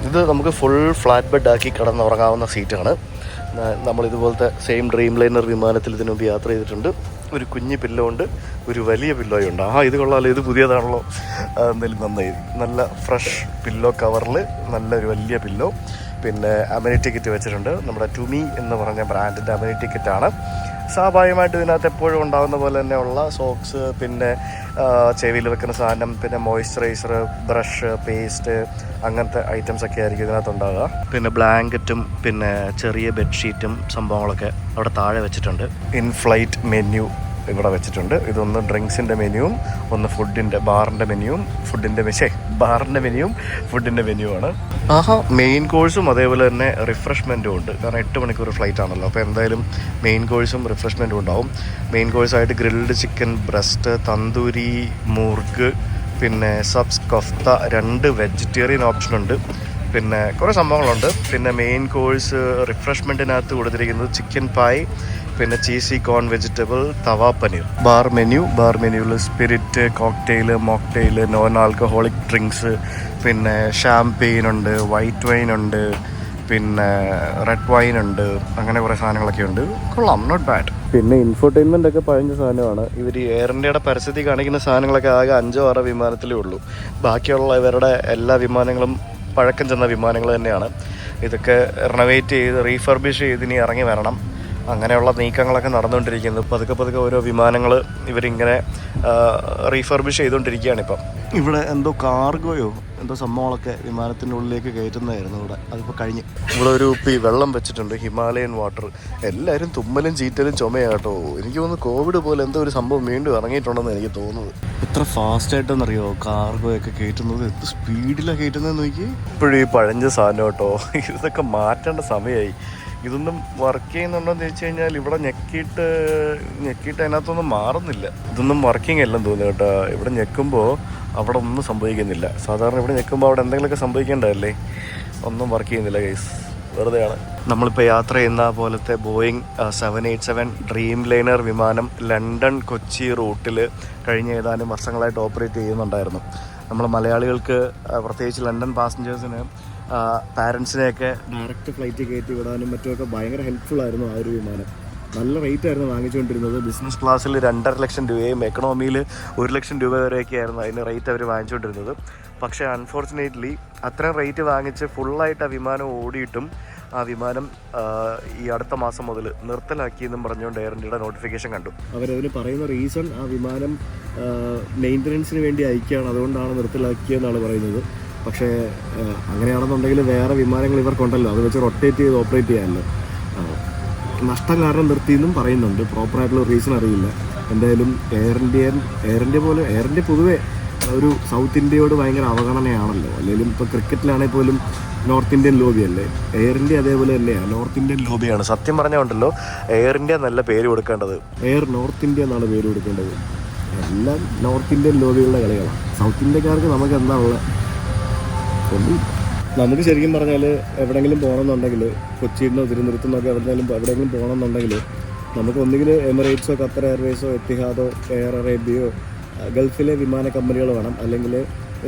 ഇത് നമുക്ക് ഫുൾ ഫ്ലാറ്റ് ബെഡ് ആക്കി കിടന്നുറങ്ങാവുന്ന സീറ്റാണ്. നമ്മളിതുപോലത്തെ സെയിം ഡ്രീം ലൈനർ വിമാനത്തിൽ ഇതിനു മുമ്പ് യാത്ര ചെയ്തിട്ടുണ്ട്. ഒരു കുഞ്ഞ് പില്ലോ ഉണ്ട്, ഒരു വലിയ പില്ലോയും ഉണ്ട്. ഇത് കൊള്ളാമല്ലോ, ഇത് പുതിയതാണല്ലോ. എന്തായാലും നന്നായി. നല്ല ഫ്രഷ് പില്ലോ കവറിൽ നല്ലൊരു വലിയ പില്ലോ. പിന്നെ അമനി ടിക്കറ്റ് വെച്ചിട്ടുണ്ട്. നമ്മുടെ ടുമി എന്ന് പറഞ്ഞ ബ്രാൻഡിൻ്റെ അമനി ടിക്കറ്റാണ്. സ്വാഭാവികമായിട്ട് ഇതിനകത്ത് എപ്പോഴും ഉണ്ടാകുന്ന പോലെ തന്നെയുള്ള സോക്സ്, പിന്നെ ചെവിയിൽ വെക്കുന്ന സാധനം, പിന്നെ മോയ്സ്ചറൈസർ, ബ്രഷ്, പേസ്റ്റ്, അങ്ങനത്തെ ഐറ്റംസ് ഒക്കെ ആയിരിക്കും ഇതിനകത്തുണ്ടാകുക. പിന്നെ ബ്ലാങ്കറ്റും പിന്നെ ചെറിയ ബെഡ്ഷീറ്റും സംഭവങ്ങളൊക്കെ അവിടെ താഴെ വെച്ചിട്ടുണ്ട്. ഇൻ ഫ്ലൈറ്റ് മെനു ഇവിടെ വെച്ചിട്ടുണ്ട്. ഇതൊന്ന് ഡ്രിങ്ക്സിൻ്റെ മെനുവും ഒന്ന് ബാറിൻ്റെ മെനുവും ഫുഡിൻ്റെ മെനുവാണ്. മെയിൻ കോഴ്സും അതേപോലെ തന്നെ റിഫ്രഷ്മെൻറ്റും ഉണ്ട്. കാരണം 8 മണിക്കൂർ ഫ്ലൈറ്റ് ആണല്ലോ, അപ്പോൾ എന്തായാലും മെയിൻ കോഴ്സും റിഫ്രഷ്മെൻറ്റും ഉണ്ടാവും. മെയിൻ കോഴ്സായിട്ട് grilled chicken breast, tandoori murgh, പിന്നെ സബ്സ് കൊഫ്ത, 2 വെജിറ്റേറിയൻ ഓപ്ഷനുണ്ട്, പിന്നെ കുറേ സംഭവങ്ങളുണ്ട്. പിന്നെ മെയിൻ കോഴ്സ് റിഫ്രഷ്മെൻറ്റിനകത്ത് കൊടുത്തിരിക്കുന്നത് ചിക്കൻ പായ്, പിന്നെ ചീസി കോൺ വെജിറ്റബിൾ, തവ പനീർ. ബാർ മെനുവിൽ spirit, cocktail, mocktail, non alcoholic drinks, പിന്നെ ഷാംപെയിൻ ഉണ്ട്, വൈറ്റ് വൈൻ ഉണ്ട്, പിന്നെ റെഡ് വൈൻ ഉണ്ട്, അങ്ങനെ കുറേ സാധനങ്ങളൊക്കെ ഉണ്ട്. കൊള്ളാം, നോട്ട് ബാഡ്. പിന്നെ ഇൻഫോർടൈൻമെൻ്റ് ഒക്കെ പഴഞ്ഞ സാധനമാണ്. ഇവർ എയർ ഇന്ത്യയുടെ പരസ്യത്തിൽ കാണിക്കുന്ന സാധനങ്ങളൊക്കെ ആകെ 5-6 വിമാനത്തിലേ ഉള്ളൂ. ബാക്കിയുള്ള ഇവരുടെ എല്ലാ വിമാനങ്ങളും പഴക്കം ചെന്ന വിമാനങ്ങൾ തന്നെയാണ്. ഇതൊക്കെ റിനോവേറ്റ് ചെയ്ത് റീഫർബിഷ് ചെയ്ത് ഇനി ഇറങ്ങി വരണം. അങ്ങനെയുള്ള നീക്കങ്ങളൊക്കെ നടന്നുകൊണ്ടിരിക്കുന്നത്. പതുക്കെ ഓരോ വിമാനങ്ങൾ ഇവരിങ്ങനെ റീഫർബിഷ് ചെയ്തുകൊണ്ടിരിക്കുകയാണ് ഇപ്പം. ഇവിടെ എന്തോ കാർഗോയോ എന്തോ സംഭവങ്ങളൊക്കെ വിമാനത്തിൻ്റെ ഉള്ളിലേക്ക് കയറ്റുന്നതായിരുന്നു ഇവിടെ. അതിപ്പോൾ കഴിഞ്ഞ്. ഇവിടെ ഒരു വെള്ളം വെച്ചിട്ടുണ്ട്, ഹിമാലയൻ വാട്ടർ. എല്ലാവരും തുമ്മലും ചീറ്റലും ചുമയാട്ടോ. എനിക്ക് തോന്നുന്നു കോവിഡ് പോലെ എന്തോ ഒരു സംഭവം വീണ്ടും ഇറങ്ങിയിട്ടുണ്ടെന്ന് എനിക്ക് തോന്നുന്നത്. എത്ര ഫാസ്റ്റായിട്ടെന്നറിയോ കാർഗോയൊക്കെ കയറ്റുന്നത്, എത്ര സ്പീഡിലാണ് കയറ്റുന്നതെന്ന് നോക്കി. ഇപ്പോഴും ഈ പഴഞ്ച സാധനം കേട്ടോ, ഇതൊക്കെ മാറ്റേണ്ട സമയമായി. ഇതൊന്നും വർക്ക് ചെയ്യുന്നുണ്ടോയെന്ന് ചോദിച്ചു കഴിഞ്ഞാൽ ഇവിടെ ഞെക്കിയിട്ട് അതിനകത്തൊന്നും മാറുന്നില്ല. ഇതൊന്നും വർക്കിംഗ് അല്ലെന്ന് തോന്നുന്നു കേട്ടോ. ഇവിടെ ഞെക്കുമ്പോൾ അവിടെ ഒന്നും സംഭവിക്കുന്നില്ല. സാധാരണ ഇവിടെ ഞെക്കുമ്പോൾ അവിടെ എന്തെങ്കിലുമൊക്കെ സംഭവിക്കേണ്ടതല്ലേ, ഒന്നും വർക്ക് ചെയ്യുന്നില്ല ഗൈസ്, വെറുതെയാണ്. നമ്മളിപ്പോൾ യാത്ര ചെയ്യുന്ന പോലത്തെ ബോയിങ് 787 ഡ്രീം ലൈനർ വിമാനം ലണ്ടൻ കൊച്ചി റൂട്ടിൽ കഴിഞ്ഞ ഏതാനും വർഷങ്ങളായിട്ട് ഓപ്പറേറ്റ് ചെയ്യുന്നുണ്ടായിരുന്നു. നമ്മൾ മലയാളികൾക്ക് പ്രത്യേകിച്ച് ലണ്ടൻ പാസഞ്ചേഴ്സിന് പാരൻസിനെയൊക്കെ ഡയറക്റ്റ് ഫ്ലൈറ്റ് കയറ്റി വിടാനും മറ്റുമൊക്കെ ഭയങ്കര ഹെൽപ്ഫുള്ളായിരുന്നു ആ ഒരു വിമാനം. നല്ല റേറ്റ് ആയിരുന്നു വാങ്ങിച്ചുകൊണ്ടിരുന്നത്. ബിസിനസ് ക്ലാസ്സിൽ 2.5 ലക്ഷം രൂപയും എക്കണോമിയിൽ 1 ലക്ഷം രൂപ വരെയൊക്കെ ആയിരുന്നു അതിന് റേറ്റ് അവർ വാങ്ങിച്ചുകൊണ്ടിരുന്നത്. പക്ഷേ അൺഫോർച്ചുനേറ്റ്ലി അത്രയും റേറ്റ് വാങ്ങിച്ച് ഫുള്ളായിട്ട് ആ വിമാനം ഓടിയിട്ടും ആ വിമാനം ഈ അടുത്ത മാസം മുതൽ നിർത്തലാക്കിയെന്നും പറഞ്ഞുകൊണ്ട് എയർ ഇന്ത്യയുടെ നോട്ടിഫിക്കേഷൻ കണ്ടു. അവരതിന് പറയുന്ന റീസൺ ആ വിമാനം മെയിൻ്റനൻസിന് വേണ്ടി അയക്കുകയാണ്, അതുകൊണ്ടാണ് നിർത്തലാക്കിയെന്നാണ് പറയുന്നത്. പക്ഷേ അങ്ങനെയാണെന്നുണ്ടെങ്കിൽ വേറെ വിമാനങ്ങൾ ഇവർക്കുണ്ടല്ലോ, അത് വെച്ച് റൊട്ടേറ്റ് ചെയ്ത് ഓപ്പറേറ്റ് ചെയ്യാമല്ലോ. നഷ്ടം കാരണം നിർത്തിയെന്നും പറയുന്നുണ്ട്. പ്രോപ്പറായിട്ടുള്ള റീസൺ അറിയില്ല. എന്തായാലും എയർ ഇന്ത്യ പൊതുവെ ഒരു സൗത്ത് ഇന്ത്യയോട് ഭയങ്കര അവഗണനയാണല്ലോ. അല്ലെങ്കിൽ ഇപ്പോൾ ക്രിക്കറ്റിലാണെങ്കിൽ പോലും നോർത്ത് ഇന്ത്യൻ ലോബിയല്ലേ, എയർ ഇന്ത്യ അതേപോലെ തന്നെയാണ്, നോർത്ത് ഇന്ത്യൻ ലോബിയാണ്. സത്യം പറഞ്ഞുകൊണ്ടല്ലോ എയർ ഇന്ത്യ നല്ല പേര് കൊടുക്കേണ്ടത് എയർ നോർത്ത് ഇന്ത്യ എന്നാണ് പേര് കൊടുക്കേണ്ടത്. എല്ലാം നോർത്ത് ഇന്ത്യൻ ലോബികളുടെ കളികളാണ്. സൗത്ത് ഇന്ത്യക്കാർക്ക് നമുക്ക് എന്താ ഉള്ളത്? നമുക്ക് ശരിക്കും പറഞ്ഞാൽ എവിടെയെങ്കിലും പോകണമെന്നുണ്ടെങ്കിൽ കൊച്ചിയിൽ നിന്നോ തിരുവനന്തപുരത്തു നിന്നൊക്കെ എവിടെയെങ്കിലും പോകണമെന്നുണ്ടെങ്കിൽ നമുക്ക് ഒന്നുകിൽ എമിറേറ്റ്സോ ഖത്തർ എയർവേസോ എത്തിഹാദോ എയർ അറേബ്യയോ ഗൾഫിലെ വിമാന കമ്പനികൾ വേണം, അല്ലെങ്കിൽ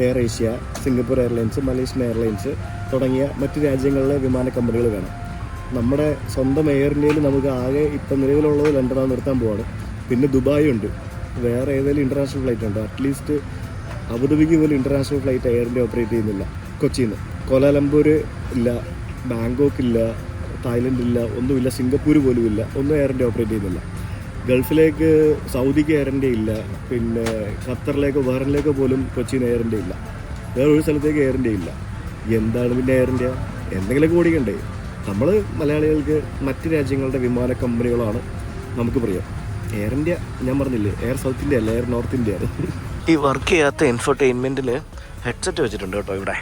air Asia, Singapore airlines, Malaysian airlines തുടങ്ങിയ മറ്റ് രാജ്യങ്ങളിലെ വിമാന കമ്പനികൾ വേണം. നമ്മുടെ സ്വന്തം എയർ ഇന്ത്യയിൽ നമുക്ക് ആകെ ഇപ്പം നിലവിലുള്ളത് ലണ്ടനാണ്, നിർത്താൻ പോവാണ്. പിന്നെ ദുബായ് ഉണ്ട്, വേറെ ഏതെങ്കിലും ഇൻ്റർനാഷണൽ ഫ്ലൈറ്റ് ഉണ്ട്. അറ്റ്ലീസ്റ്റ് അബുദാബിക്ക് പോലും international flight air India operate ചെയ്യുന്നില്ല. കൊച്ചിയിൽ നിന്ന് കോലാലംപൂർ ഇല്ല, ബാങ്കോക്ക് ഇല്ല, തായ്ലൻഡ് ഇല്ല, ഒന്നുമില്ല, സിംഗപ്പൂർ പോലും ഇല്ല, ഒന്നും എയർ ഇന്ത്യ ഓപ്പറേറ്റ് ചെയ്യുന്നില്ല. ഗൾഫിലേക്ക് സൗദിക്ക് എയർ ഇന്ത്യ ഇല്ല, പിന്നെ ഖത്തറിലേക്കോ ബഹ്റിനിലേക്കോ പോലും കൊച്ചിയിൽ നിന്ന് എയർ ഇന്ത്യ ഇല്ല, വേറൊരു സ്ഥലത്തേക്ക് എയർ ഇന്ത്യ ഇല്ല. എന്താണ് പിന്നെ എയർ ഇന്ത്യ? എന്തെങ്കിലുമൊക്കെ ഓടിക്കണ്ടേ? നമ്മൾ മലയാളികൾക്ക് മറ്റ് രാജ്യങ്ങളുടെ വിമാന കമ്പനികളാണ് നമുക്ക് പ്രിയം. എയർ ഇന്ത്യ ഞാൻ പറഞ്ഞില്ലേ, എയർ സൗത്ത് ഇന്ത്യ അല്ല, എയർ നോർത്ത് ഇന്ത്യ ആണ്. ഈ വർക്ക് ചെയ്യാത്ത ഇൻഫർടൈൻമെൻറ്റിൽ ഹെഡ്സെറ്റ് വെച്ചിട്ടുണ്ട് കേട്ടോ. ഇവിടെ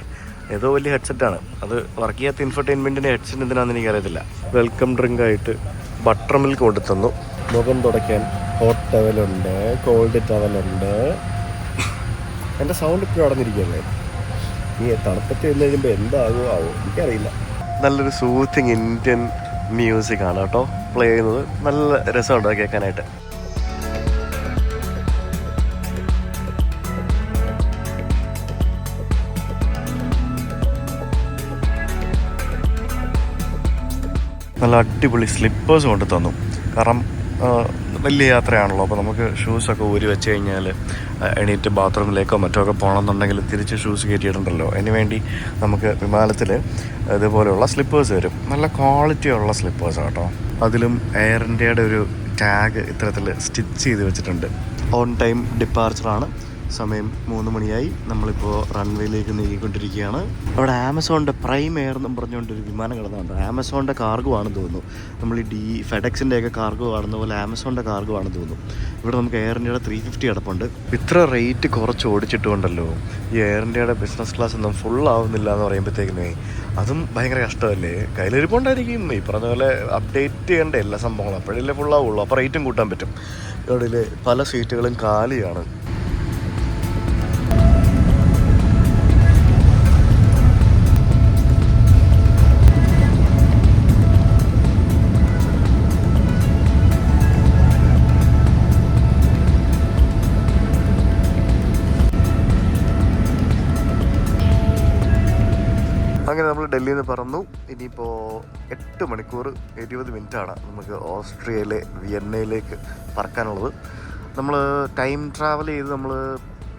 ഏതോ വലിയ ഹെഡ്സെറ്റാണ് അത്. വർക്ക് ചെയ്യാത്ത ഇൻഫർടൈൻമെൻറ്റിൻ്റെ ഹെഡ്സെറ്റ് എന്തിനാണെന്ന് എനിക്കറിയത്തില്ല. വെൽക്കം ഡ്രിങ്ക് ആയിട്ട് ബട്ടർ മിൽക്ക് കൊണ്ടു തന്നു. മുഖം തുടയ്ക്കാൻ ഹോട്ട് ടവലുണ്ട്, കോൾഡ് ടവലുണ്ട്. എൻ്റെ സൗണ്ട് ഇപ്പോഴും അടഞ്ഞിരിക്കുകയല്ലേ. ഈ തണുപ്പത്ത് എന്ന് കഴിയുമ്പോൾ എന്താകുമോ എനിക്കറിയില്ല. നല്ലൊരു സൂത്തിങ് ഇന്ത്യൻ മ്യൂസിക്കാണ് കേട്ടോ പ്ലേ ചെയ്യുന്നത്. നല്ല രസമുണ്ട് കേൾക്കാനായിട്ട്. നല്ല അടിപൊളി സ്ലിപ്പേഴ്സ് കൊണ്ട് തന്നു. കാരണം വലിയ യാത്രയാണല്ലോ, അപ്പോൾ നമുക്ക് ഷൂസൊക്കെ ഊരി വെച്ച് കഴിഞ്ഞാൽ എണീറ്റ് ബാത്റൂമിലേക്കോ മറ്റോ ഒക്കെ പോകണമെന്നുണ്ടെങ്കിൽ തിരിച്ച് ഷൂസ് കയറ്റിയിട്ടുണ്ടല്ലോ. അതിനുവേണ്ടി നമുക്ക് വിമാനത്തിൽ ഇതുപോലെയുള്ള സ്ലിപ്പേഴ്സ് വരും. നല്ല ക്വാളിറ്റിയുള്ള സ്ലിപ്പേഴ്സാണ് കേട്ടോ. അതിലും എയർ ഇന്ത്യയുടെ ഒരു ടാഗ് ഇത്തരത്തിൽ സ്റ്റിച്ച് ചെയ്ത് വെച്ചിട്ടുണ്ട്. ഓൺ ടൈം ഡിപ്പാർച്ചറാണ്. സമയം 3 മണിയായി. നമ്മളിപ്പോൾ റൺവേയിലേക്ക് നീങ്ങിക്കൊണ്ടിരിക്കുകയാണ്. അവിടെ ആമസോണിൻ്റെ പ്രൈം എയർ എന്നും പറഞ്ഞുകൊണ്ടൊരു വിമാനം കിടന്നുണ്ട്. ആമസോണിൻ്റെ കാർഗോ ആണെന്ന് തോന്നുന്നു. നമ്മൾ ഈ ഫെഡെക്സിൻ്റെയൊക്കെ കാർഗോ കാണുന്ന പോലെ ആമസോണിൻ്റെ കാർഗോ ആണെന്ന് തോന്നുന്നു. ഇവിടെ നമുക്ക് എയർ ഇന്ത്യയുടെ 350 കിടപ്പുണ്ട്. ഇത്ര റേറ്റ് കുറച്ച് ഓടിച്ചിട്ടുണ്ടല്ലോ ഈ എയർ ഇന്ത്യയുടെ ബിസിനസ് ക്ലാസ് ഒന്നും ഫുൾ ആവുന്നില്ല എന്ന് പറയുമ്പോഴത്തേക്കിനേ അതും ഭയങ്കര കഷ്ടമല്ലേ. കയ്യിലിരിപ്പുണ്ടായിരിക്കും. ഈ പറഞ്ഞ പോലെ അപ്ഡേറ്റ് ചെയ്യേണ്ട എല്ലാ സംഭവങ്ങളും അപ്പോഴല്ലേ ഫുള്ളാവുള്ളൂ. അപ്പോൾ റേറ്റും കൂട്ടാൻ പറ്റും. ഇവിടെ പല സീറ്റുകളും കാലിയാണ്. അങ്ങനെ നമ്മൾ ഡൽഹിയിൽ നിന്ന് പറന്നു. ഇനിയിപ്പോൾ 8 മണിക്കൂർ 20 മിനിറ്റാണ് നമുക്ക് ഓസ്ട്രിയയിലെ വിയന്നയിലേക്ക് പറക്കാനുള്ളത്. നമ്മൾ ടൈം ട്രാവൽ ചെയ്ത് നമ്മൾ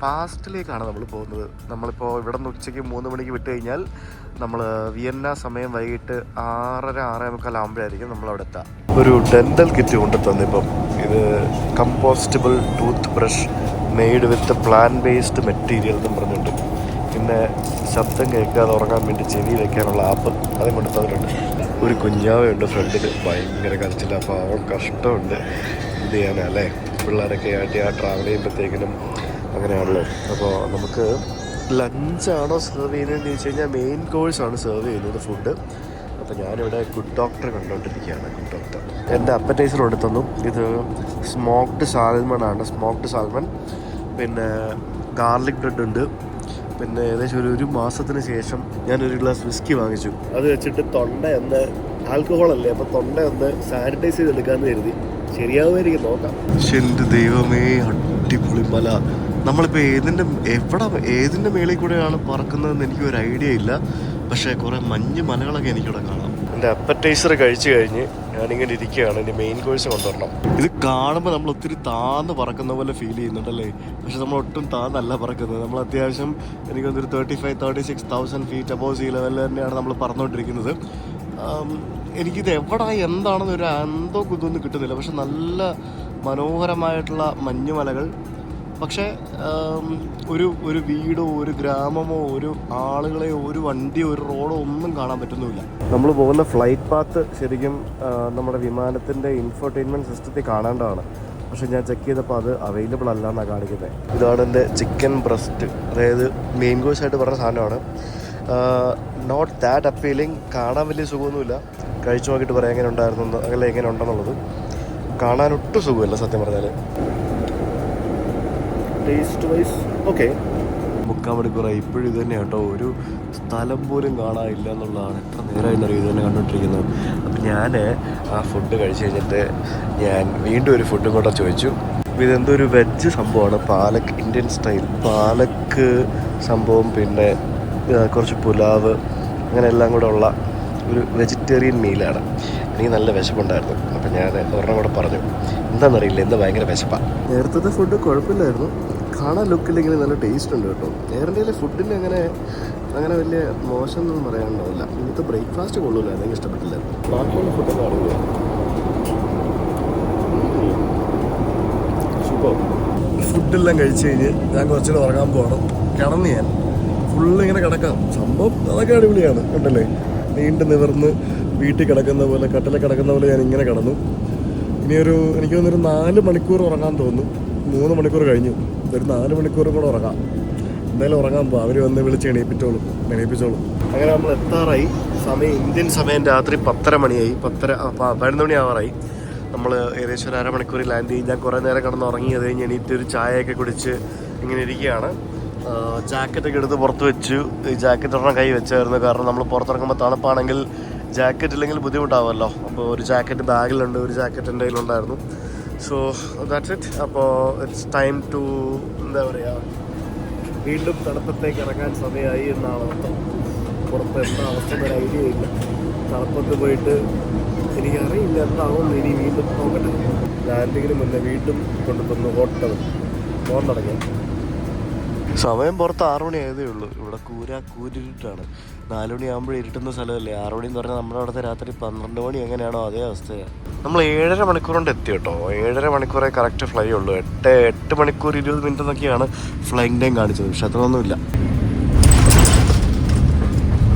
പാസ്റ്റിലേക്കാണ് നമ്മൾ പോകുന്നത്. നമ്മളിപ്പോൾ ഇവിടെ നിന്ന് ഉച്ചയ്ക്ക് 3 മണിക്ക് വിട്ട് കഴിഞ്ഞാൽ നമ്മൾ വിയന്ന സമയം വൈകിട്ട് 6:30-6:45 ആകുമ്പോഴായിരിക്കും നമ്മളവിടെ എത്താം. ഒരു ഡെൻ്റൽ കിറ്റ് കൊണ്ട് തന്നിപ്പം. ഇത് compostable tooth brush made with plan based material എന്നും പറഞ്ഞിട്ടുണ്ട്. പിന്നെ ശബ്ദം കേൾക്കാതെ ഉറങ്ങാൻ വേണ്ടി ചെവി വയ്ക്കാനുള്ള ആപ്പ് അതും കൊണ്ട് തന്നിട്ടുണ്ട്. ഒരു കുഞ്ഞാവയുണ്ട് ഫ്രണ്ടിൽ, ഭയങ്കര കരച്ചില്ല. അപ്പോൾ അവൻ കഷ്ടമുണ്ട്. ഇത് ചെയ്യാനല്ലേ പിള്ളേരൊക്കെ ആയിട്ട് ആ ട്രാവൽ ചെയ്യുമ്പോഴത്തേക്കിനും അങ്ങനെയാണല്ലോ. അപ്പോൾ നമുക്ക് ലഞ്ചാണോ സെർവ് ചെയ്യുന്നതെന്ന് ചോദിച്ചു കഴിഞ്ഞാൽ മെയിൻ കോഴ്സാണ് സെർവ് ചെയ്യുന്നത് ഫുഡ്. അപ്പോൾ ഞാനിവിടെ ഗുഡ് ഡോക്ടർ കണ്ടുകൊണ്ടിരിക്കുകയാണ്. ഗുഡ് ഡോക്ടർ എൻ്റെ അപ്പറ്റൈസർ കൊണ്ട് തന്നു. ഇത് സ്മോക്ഡ് സാൽമൺ, സ്മോക്ഡ് സാൽമൺ. പിന്നെ ഗാർലിക് ബ്രെഡ് ഉണ്ട്. പിന്നെ ഏകദേശം ഒരു മാസത്തിന് ശേഷം ഞാനൊരു ഗ്ലാസ് വിസ്കി വാങ്ങിച്ചു. അത് വെച്ചിട്ട് തൊണ്ട ഒന്ന് ആൽക്കഹോളല്ലേ, അപ്പോൾ തൊണ്ട ഒന്ന് സാനിറ്റൈസ് ചെയ്തെടുക്കാമെന്ന് കരുതി. ശരിയാവുമായിരിക്കും, നോക്കാം. പക്ഷെ എൻ്റെ ദൈവമേ, അടിപൊളി മല. നമ്മളിപ്പോൾ ഏതിൻ്റെ മേളിൽ കൂടെയാണ് പറക്കുന്നതെന്ന് എനിക്കൊരു ഐഡിയ ഇല്ല. പക്ഷേ കുറേ മഞ്ഞ് മലകളൊക്കെ എനിക്കിവിടെ കാണാം. എൻ്റെ അപ്പറ്റൈസർ കഴിച്ചു കഴിഞ്ഞ് ഞാനിങ്ങനെ ഇരിക്കുകയാണ്. ഇനി മെയിൻ കോഴ്സ് കൊണ്ടുവരണം. ഇത് കാണുമ്പോൾ നമ്മൾ ഒത്തിരി താന്ന് പറക്കുന്ന പോലെ ഫീൽ ചെയ്യുന്നുണ്ടല്ലേ. പക്ഷെ നമ്മൾ ഒട്ടും താന്നല്ല പറക്കുന്നത്. നമ്മൾ അത്യാവശ്യം എനിക്കൊന്നൊരു 35,000-36,000 ഫീറ്റ് അബോവ് സീ ലെവലിൽ തന്നെയാണ് നമ്മൾ പറന്നുകൊണ്ടിരിക്കുന്നത്. എനിക്കിത് എന്താണെന്നൊരു എന്തോ കുതൊന്നും കിട്ടുന്നില്ല. പക്ഷെ നല്ല മനോഹരമായിട്ടുള്ള മഞ്ഞുമലകൾ. പക്ഷേ ഒരു വീടോ ഒരു ഗ്രാമമോ ഒരു ആളുകളെയോ ഒരു വണ്ടിയോ ഒരു റോഡോ ഒന്നും കാണാൻ പറ്റുന്നുമില്ല. നമ്മൾ പോകുന്ന ഫ്ലൈറ്റ് പാത്ത് ശരിക്കും നമ്മുടെ വിമാനത്തിൻ്റെ ഇൻഫോർടൈൻമെൻറ്റ് സിസ്റ്റത്തിൽ കാണേണ്ടതാണ്. പക്ഷെ ഞാൻ ചെക്ക് ചെയ്തപ്പോൾ അത് അവൈലബിൾ അല്ല എന്നാണ് കാണിക്കുന്നത്. ഇതാണ് എൻ്റെ ചിക്കൻ ബ്രസ്റ്റ്, അതായത് മെയിൻ കോഴ്സായിട്ട് പറഞ്ഞ സാധനമാണ്. Not that appealing. കാണാൻ വലിയ സുഖമൊന്നുമില്ല. കഴിച്ചു നോക്കിയിട്ട് പറയാം എങ്ങനെ ഉണ്ടായിരുന്നു അല്ലെ എങ്ങനെ ഉണ്ടെന്നുള്ളത്. കാണാനൊട്ടും സുഖമില്ല സത്യം പറഞ്ഞാൽ. Taste vice okay. 3 മണിക്കൂറായി. ഇപ്പോഴും ഇത് തന്നെ കേട്ടോ, ഒരു സ്ഥലം പോലും കാണാനില്ല എന്നുള്ളതാണ്. എത്ര നേരമായിരുന്നറിയോ ഇത് തന്നെ കണ്ടുകൊണ്ടിരിക്കുന്നത്. അപ്പം ഞാൻ ആ ഫുഡ് കഴിച്ച് കഴിഞ്ഞിട്ട് ഞാൻ വീണ്ടും ഒരു ഫുഡും കൂടെ ചോദിച്ചു. ഇതെന്തോ ഒരു വെജ് സംഭവമാണ്, പാലക്ക്, ഇന്ത്യൻ സ്റ്റൈൽ പാലക്ക് സംഭവം. പിന്നെ കുറച്ച് പുലാവ്, അങ്ങനെ എല്ലാം കൂടെ ഉള്ള ഒരു വെജിറ്റേറിയൻ മീലാണ്. എനിക്ക് നല്ല വിശപ്പുണ്ടായിരുന്നു. അപ്പം ഞാൻ ഒരെണ്ണം കൂടെ പറഞ്ഞു. എന്താണെന്നറിയില്ല, എന്താ ഭയങ്കര വിശപ്പാണ്. നേരത്തെ ഫുഡ് കുഴപ്പമില്ലായിരുന്നു. കാണാൻ ലുക്കിലിങ്ങനെ നല്ല ടേസ്റ്റ് ഉണ്ട് കേട്ടോ. എയർ ഇന്ത്യയിലെ ഫുഡിന് അങ്ങനെ വലിയ മോശമൊന്നും പറയാനുണ്ടാവില്ല. ഇന്നത്തെ ബ്രേക്ക്ഫാസ്റ്റ് കൊള്ളൂല, അതെനിക്ക് ഇഷ്ടപ്പെട്ടില്ല. ബാക്കിയുള്ള ഫുഡൊക്കെ അറിയില്ല. സൂപ്പർ. ഫുഡെല്ലാം കഴിച്ച് കഴിഞ്ഞ് ഞാൻ കുറച്ചുകൂടെ ഉറങ്ങാൻ പോകണം. കിടന്ന് ഞാൻ ഫുള്ളിങ്ങനെ കിടക്കാം. സംഭവം അതൊക്കെ അടിപൊളിയാണ് കണ്ടല്ലേ. നീണ്ടു നിവർന്ന് വീട്ടിൽ കിടക്കുന്ന പോലെ, കട്ടിലെ കിടക്കുന്ന പോലെ ഞാൻ ഇങ്ങനെ കിടന്നു. എനിക്ക് തോന്നുന്നൊരു 4 മണിക്കൂർ ഉറങ്ങാൻ തോന്നുന്നു. 3 മണിക്കൂർ കഴിഞ്ഞു. ഒരു 4 മണിക്കൂറും കൂടെ ഉറങ്ങാം. എന്തായാലും ഉറങ്ങാൻ പോകാം. അവർ വന്ന് വിളിച്ച് എണീപ്പിച്ചോളും. അങ്ങനെ നമ്മൾ എത്താറായി. സമയം ഇന്ത്യൻ സമയം രാത്രി 10:30 മണിയായി. 11 മണി ആവാറായി. നമ്മൾ ഏകദേശം ഒരു അരമണിക്കൂറിൽ ലാൻഡ് ചെയ്യും. ഞാൻ കുറേ നേരം കിടന്ന് ഉറങ്ങി. അത് കഴിഞ്ഞ് എണീറ്റ് ഒരു ചായയൊക്കെ കുടിച്ച് ഇങ്ങനെ ഇരിക്കുകയാണ്. ജാക്കറ്റൊക്കെ എടുത്ത് പുറത്ത് വെച്ചു. ഈ ജാക്കറ്റ് ഒരെണ്ണം കൈ വെച്ചായിരുന്നു. കാരണം നമ്മൾ പുറത്തിറങ്ങുമ്പോൾ തണുപ്പാണെങ്കിൽ ജാക്കറ്റ് ഇല്ലെങ്കിൽ ബുദ്ധിമുട്ടാവുമല്ലോ. അപ്പോൾ ഒരു ജാക്കറ്റ് ബാഗിലുണ്ട്, ഒരു ജാക്കറ്റ് എൻ്റെ കയ്യിലുണ്ടായിരുന്നു. So that's it. അപ്പോൾ ഇറ്റ്സ് ടൈം ടു എന്താ പറയുക, വീണ്ടും തണുപ്പത്തേക്ക് ഇറങ്ങാൻ സമയമായി എന്നാണ് അർത്ഥം. പുറത്ത് എന്താ അവസ്ഥ ഒരു ഐഡിയ ഇല്ല. തണുപ്പത്ത് പോയിട്ട് എനിക്കറിയില്ല എന്താവുമെന്ന്. ഇനി വീണ്ടും നോക്കട്ടെ. ലാൻഡിങ്ങിന് മുന്നേ വീണ്ടും കൊണ്ടുതന്നു ഹോട്ടൽ പോകാൻ തുടങ്ങി. സമയം പുറത്ത് 6 മണി ആയതേ ഉള്ളൂ. ഇവിടെ കൂരിട്ടാണ്. 4 മണിയാകുമ്പോൾ ഇരുട്ടുന്ന സ്ഥലമല്ലേ. 6 മണി എന്ന് പറഞ്ഞാൽ നമ്മുടെ അവിടുത്തെ രാത്രി 12 മണി എങ്ങനെയാണോ അതേ അവസ്ഥയാണ്. നമ്മൾ 7.5 മണിക്കൂർ കൊണ്ട് എത്തി കേട്ടോ. 7.5 മണിക്കൂറേ കറക്റ്റ് ഫ്ലൈ ഉള്ളൂ. 8 മണിക്കൂർ 20 മിനിറ്റ് എന്നൊക്കെയാണ് ഫ്ലൈങ് ടൈം കാണിച്ചത്. പക്ഷെ അത്രയൊന്നുമില്ല.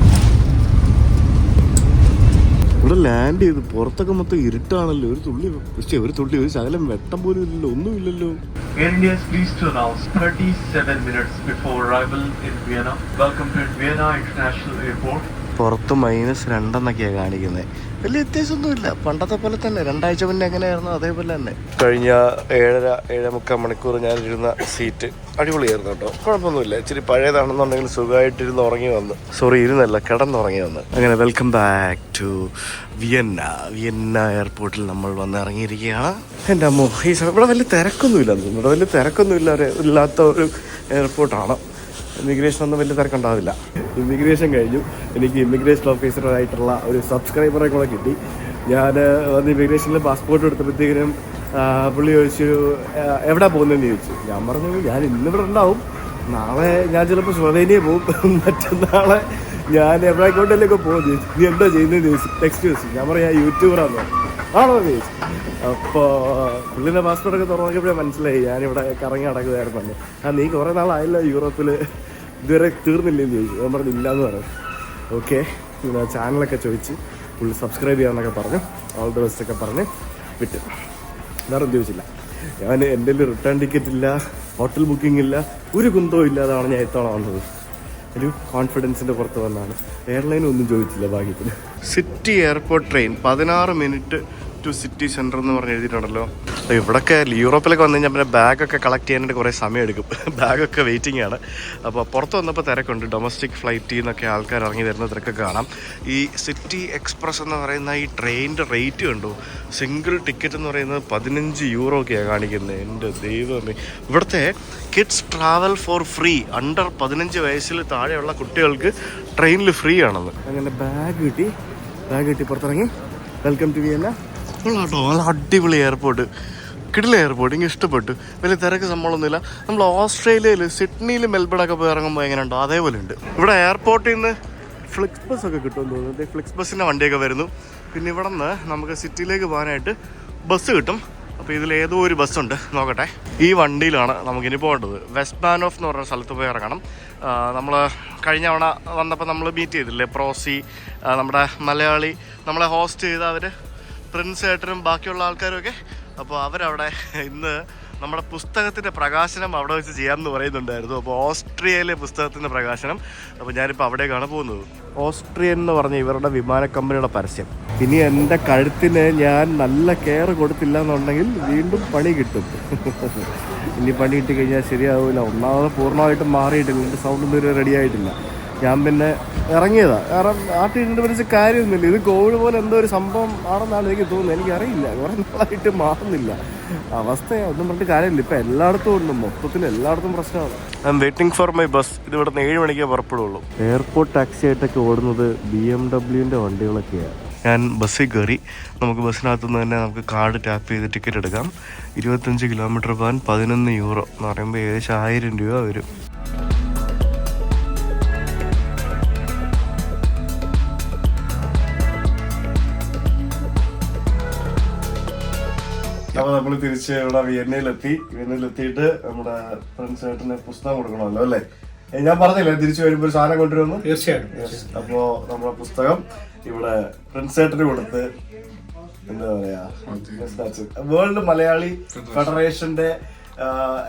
ഇവിടെ ലാൻഡ് ചെയ്ത് പുറത്തൊക്കെ മൊത്തം ഇരുട്ടാണല്ലോ. ഒരു തുള്ളി ഒരു ശകലം വെട്ടം പോലും ഇല്ലല്ലോ, ഒന്നുമില്ലല്ലോ. Air India is pleased to announce 37 minutes before arrival in Vienna. Welcome to Vienna International Airport. പുറത്ത് -2 എന്നൊക്കെയാണ് കാണിക്കുന്നത്. വലിയ വ്യത്യാസമൊന്നുമില്ല, പണ്ടത്തെ പോലെ തന്നെ. 2 ആഴ്ച മുന്നേ എങ്ങനെയായിരുന്നു അതേപോലെ തന്നെ. കഴിഞ്ഞ 7.5 മണിക്കൂർ ഞാനിരുന്ന സീറ്റ് അടിപൊളിയായിരുന്നു കേട്ടോ. കുഴപ്പമൊന്നുമില്ല. ഇച്ചിരി പഴയതാണെന്നുണ്ടെങ്കിൽ സുഖമായിട്ടിരുന്ന് ഉറങ്ങി വന്നു. ഇരുന്നല്ല, കിടന്നുറങ്ങി വന്ന്. അങ്ങനെ വെൽക്കം ബാക്ക് ടു വിയന്ന എയർപോർട്ടിൽ നമ്മൾ വന്ന് ഇറങ്ങിയിരിക്കുകയാണ്. എൻ്റെ അമ്മോ, ഈ ഇവിടെ വലിയ തിരക്കൊന്നുമില്ല. ഇവിടെ വലിയ തിരക്കൊന്നുമില്ല ഇല്ലാത്ത ഒരു എയർപോർട്ടാണ്. ഇമിഗ്രേഷൻ ഒന്നും വലിയ തിരക്കുണ്ടാവില്ല. ഇമിഗ്രേഷൻ കഴിഞ്ഞു. എനിക്ക് ഇമിഗ്രേഷൻ ഓഫീസറായിട്ടുള്ള ഒരു സബ്സ്ക്രൈബറെ കൂടെ കിട്ടി. ഞാൻ വന്ന് ഇമിഗ്രേഷനിൽ പാസ്പോർട്ട് എടുത്തപ്പോഴത്തേക്കിനും പുള്ളി ചോദിച്ചു എവിടെ പോകുന്നതെന്ന് ചോദിച്ചു. ഞാൻ പറഞ്ഞു ഞാൻ ഇന്നിവിടെ ഉണ്ടാവും, നാളെ ഞാൻ ചിലപ്പോൾ സ്ലൊവേനിയ പോകും, മറ്റന്നാളെ ഞാൻ എവിടേക്കോട്ടിലൊക്കെ പോകും ചോദിച്ചു. നീ എന്താ ചെയ്യുന്നതെന്ന് ചോദിച്ചു. ടെക്സ്റ്റ് ചോദിച്ചു. ഞാൻ പറഞ്ഞു ഞാൻ യൂട്യൂബറാന്ന് ആണോ എന്ന് ചോദിച്ചു. അപ്പോൾ പുള്ളിൻ്റെ പാസ്പോർട്ടൊക്കെ തുറന്നപ്പോഴേ മനസ്സിലായി ഞാനിവിടെ കറങ്ങി നടക്കുകയായിരുന്നു. നീ കുറേ നാളായല്ലോ യൂറോപ്പിൽ, ഇതുവരെ തീർന്നില്ലെന്ന് ചോദിച്ചു. ഞാൻ പറഞ്ഞു ഇല്ലയെന്ന് പറഞ്ഞു. ഓക്കെ, ചാനലൊക്കെ ചോദിച്ച് പുള്ളി സബ്സ്ക്രൈബ് ചെയ്യാമെന്നൊക്കെ പറഞ്ഞു. ഓൾ ദ ബെസ്റ്റ് ഒക്കെ പറഞ്ഞ് വിട്ടു. വേറെ ഒന്നും ചോദിച്ചില്ല. ഞാൻ എൻ്റെ റിട്ടേൺ ടിക്കറ്റ് ഇല്ല, ഹോട്ടൽ ബുക്കിംഗ് ഇല്ല, ഒരു കുന്തവും ഇല്ലാതാണ് ഞാൻ ഇത്തവണ വന്നത്. ഒരു കോൺഫിഡൻസിൻ്റെ പുറത്ത് വന്നാണ്. എയർലൈനും ഒന്നും ചോദിച്ചില്ല ഭാഗ്യത്തിന്. City airport train 16 minute to city centre എന്ന് പറഞ്ഞ് എഴുതിയിട്ടുണ്ടല്ലോ. ഇവിടെയൊക്കെ യൂറോപ്പിലൊക്കെ വന്നു കഴിഞ്ഞാൽ പിന്നെ ബാഗൊക്കെ കളക്ട് ചെയ്യാനായിട്ട് കുറേ സമയം എടുക്കും. ബാഗൊക്കെ വെയിറ്റിംഗ് ആണ്. അപ്പോൾ പുറത്ത് വന്നപ്പോൾ തിരക്കുണ്ട്. ഡൊമസ്റ്റിക് ഫ്ലൈറ്റിൽ നിന്നൊക്കെ ആൾക്കാർ ഇറങ്ങി വരുന്ന തിരക്കൊക്കെ കാണാം. ഈ സിറ്റി എക്സ്പ്രസ് എന്ന് പറയുന്ന ഈ ട്രെയിനിൻ്റെ റേറ്റ് കണ്ടു. സിംഗിൾ ടിക്കറ്റ് എന്ന് പറയുന്നത് 15 യൂറോക്കെയാണ് കാണിക്കുന്നത്. എൻ്റെ ദൈവമേ. ഇവിടുത്തെ kids travel four free, under 15 വയസ്സിൽ താഴെയുള്ള കുട്ടികൾക്ക് ട്രെയിനിൽ ഫ്രീ ആണെന്ന്. അങ്ങനെ ബാഗ് കിട്ടി പുറത്തിറങ്ങി. Welcome to Vienna. കേട്ടോ, നല്ല അടിപൊളി എയർപോർട്ട്, കിടില എയർപോർട്ട്. എനിക്ക് ഇഷ്ടപ്പെട്ടു. വലിയ തിരക്ക് സംഭവമൊന്നുമില്ല. നമ്മൾ ഓസ്ട്രേലിയയിൽ സിഡ്നിയിൽ മെൽബണൊക്കെ പോയി ഇറങ്ങുമ്പോൾ എങ്ങനെ ഉണ്ടോ അതേപോലെ ഉണ്ട്. ഇവിടെ എയർപോർട്ടിൽ നിന്ന് ഫ്ലിക്സ് ബസ് ഒക്കെ കിട്ടുമെന്ന് തോന്നുന്നത്. ഫ്ലിക്സ് ബസ്സിൻ്റെ വണ്ടിയൊക്കെ വരുന്നു. പിന്നെ ഇവിടെ നിന്ന് നമുക്ക് സിറ്റിയിലേക്ക് പോകാനായിട്ട് ബസ് കിട്ടും. അപ്പോൾ ഇതിലേതോ ഒരു ബസ്സുണ്ട്, നോക്കട്ടെ. ഈ വണ്ടിയിലാണ് നമുക്കിനി പോകേണ്ടത്. വെസ്റ്റ് ബാനോഫ് എന്ന് പറഞ്ഞ സ്ഥലത്ത് പോയി ഇറങ്ങണം. നമ്മൾ കഴിഞ്ഞ തവണ വന്നപ്പോൾ നമ്മൾ മീറ്റ് ചെയ്തില്ലേ പ്രോസി, നമ്മുടെ മലയാളി നമ്മളെ ഹോസ്റ്റ് ചെയ്ത അവർ, പ്രിൻസ് ഏട്ടനും ബാക്കിയുള്ള ആൾക്കാരുമൊക്കെ. അപ്പോൾ അവരവിടെ ഇന്ന് നമ്മുടെ പുസ്തകത്തിൻ്റെ പ്രകാശനം അവിടെ വെച്ച് ചെയ്യാമെന്ന് പറയുന്നുണ്ടായിരുന്നു. അപ്പോൾ ഓസ്ട്രിയയിലെ പുസ്തകത്തിൻ്റെ പ്രകാശനം. അപ്പോൾ ഞാനിപ്പോൾ അവിടേക്കാണ് പോകുന്നത്. ഓസ്ട്രിയൻ എന്ന് പറഞ്ഞ ഇവരുടെ വിമാന കമ്പനിയുടെ പരസ്യം. ഇനി എൻ്റെ കഴുത്തിന് ഞാൻ നല്ല കെയർ കൊടുത്തില്ല എന്നുണ്ടെങ്കിൽ വീണ്ടും പണി കിട്ടും. ഇനി പണി കിട്ടി കഴിഞ്ഞാൽ ശരിയാവില്ല. ഒന്നാമത് പൂർണ്ണമായിട്ടും മാറിയിട്ടില്ല, എൻ്റെ സൗണ്ടൊന്നും ഇതുവരെ റെഡി ആയിട്ടില്ല. ഞാൻ പിന്നെ ഇറങ്ങിയതാണ്. കാരണം നാട്ടിൽ വലിയ കാര്യമൊന്നുമില്ല. ഇത് കോവിഡ് പോലെ എന്തോ ഒരു സംഭവം ആണെന്നാണ് എനിക്ക് തോന്നുന്നത്. എനിക്കറിയില്ല, കുറേ നാളായിട്ട് മാറുന്നില്ല അവസ്ഥയാണ്. ഒന്നും പറഞ്ഞിട്ട് കാര്യമില്ല. ഇപ്പം എല്ലായിടത്തും ഉണ്ട്, മൊത്തത്തിൽ എല്ലായിടത്തും പ്രശ്നമാണ്. I M waiting for my bus. ഇത് ഇവിടുന്ന് 7 മണിക്കേ പുറപ്പെടുള്ളൂ. എയർപോർട്ട് ടാക്സി ആയിട്ടൊക്കെ ഓടുന്നത് BMW വണ്ടികളൊക്കെയാണ്. ഞാൻ ബസ്സിൽ കയറി. നമുക്ക് ബസ്സിനകത്തുനിന്ന് തന്നെ നമുക്ക് കാർഡ് ടാപ്പ് ചെയ്ത് ടിക്കറ്റ് എടുക്കാം. 25 കിലോമീറ്റർ പോകാൻ 11 യൂറോ എന്ന് പറയുമ്പോൾ ഏകദേശം 1000 രൂപ വരും. അപ്പോൾ നമ്മൾ തിരിച്ച് ഇവിടെ വിയന്നയിലെത്തിയിട്ട് നമ്മുടെ ഫ്രണ്ട്സ് ആയിട്ട് പുസ്തകം കൊടുക്കണമല്ലോ അല്ലേ? ഞാൻ പറഞ്ഞില്ലേ തിരിച്ചു വരുമ്പോൾ ഒരു സാധനം കൊണ്ടുവരുന്നു. തീർച്ചയായിട്ടും. അപ്പോൾ നമ്മുടെ പുസ്തകം ഇവിടെ പ്രിൻസ് ഏട്ടന് കൊടുത്ത്, എന്താ പറയാ, വേൾഡ് മലയാളി ഫെഡറേഷന്റെ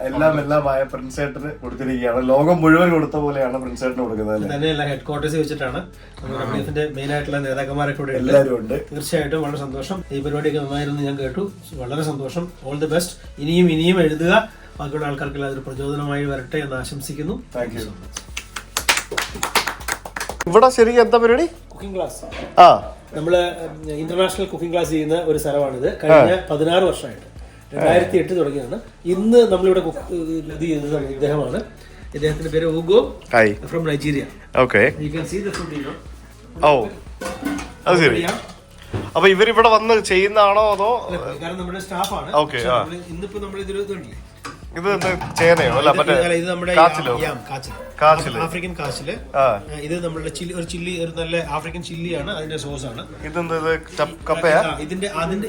എല്ലാമായ പ്രിൻസ് ഏട്ടന് കൊടുത്തിരിക്കുകയാണ്. ലോകം മുഴുവൻ കൊടുത്ത പോലെയാണ് പ്രിൻസ് ഏട്ടന് കൊടുക്കുന്നത്. തന്നെയല്ല, ഹെഡ് ക്വാർട്ടേഴ്സ് വെച്ചിട്ടാണ് മെയിൻ ആയിട്ടുള്ള നേതാക്കന്മാരൊക്കെ ഇവിടെ എല്ലാവരും ഉണ്ട്. തീർച്ചയായിട്ടും വളരെ സന്തോഷം. ഈ പരിപാടിയൊക്കെ നന്നായിരുന്നു, ഞാൻ കേട്ടു. വളരെ സന്തോഷം. All the best. ഇനിയും എഴുതുക. ബാക്കിയുള്ള ആൾക്കാർക്ക് അതൊരു പ്രചോദനമായി വരട്ടെ എന്ന് ആശംസിക്കുന്നു. Thank you. ഇവിടെ ശരിക്കും എന്താ പരിപാടി? Cooking class. നമ്മള് ഇന്റർനാഷണൽ കുക്കിംഗ് ക്ലാസ് ചെയ്യുന്ന ഒരു സ്ഥലമാണിത്. കഴിഞ്ഞ 16 വർഷമായിട്ട് 2008 തുടങ്ങിയതാണ്. ഇന്ന് നമ്മളിവിടെ ഇത് ചെയ്യുന്നത് ഇദ്ദേഹമാണ്. ഇദ്ദേഹത്തിന്റെ പേര് Ugo, from Nigeria. You can see the food. അത് ശരി. അപ്പൊ ഇവരിവിടെ വന്ന് ചെയ്യുന്നതാണോ അതോ? കാരണം നമ്മുടെ സ്റ്റാഫാണ്. ഇന്നിപ്പോ നമ്മൾ ഇതിൽ ഇതുണ്ടല്ലേ, ഇത് ചേനയോ അല്ല മറ്റേ ഇത് നമ്മുടെ കാച്ചിലോ? കാച്ചില്, ആഫ്രിക്കൻ കാച്ചില്. ഇത് നമ്മുടെ ചില്ലി ഒരു നല്ല ആഫ്രിക്കൻ ചില്ലിയാണ്, അതിന്റെ സോസ് ആണ്. ഇതെന്ത് കപ്പയാ?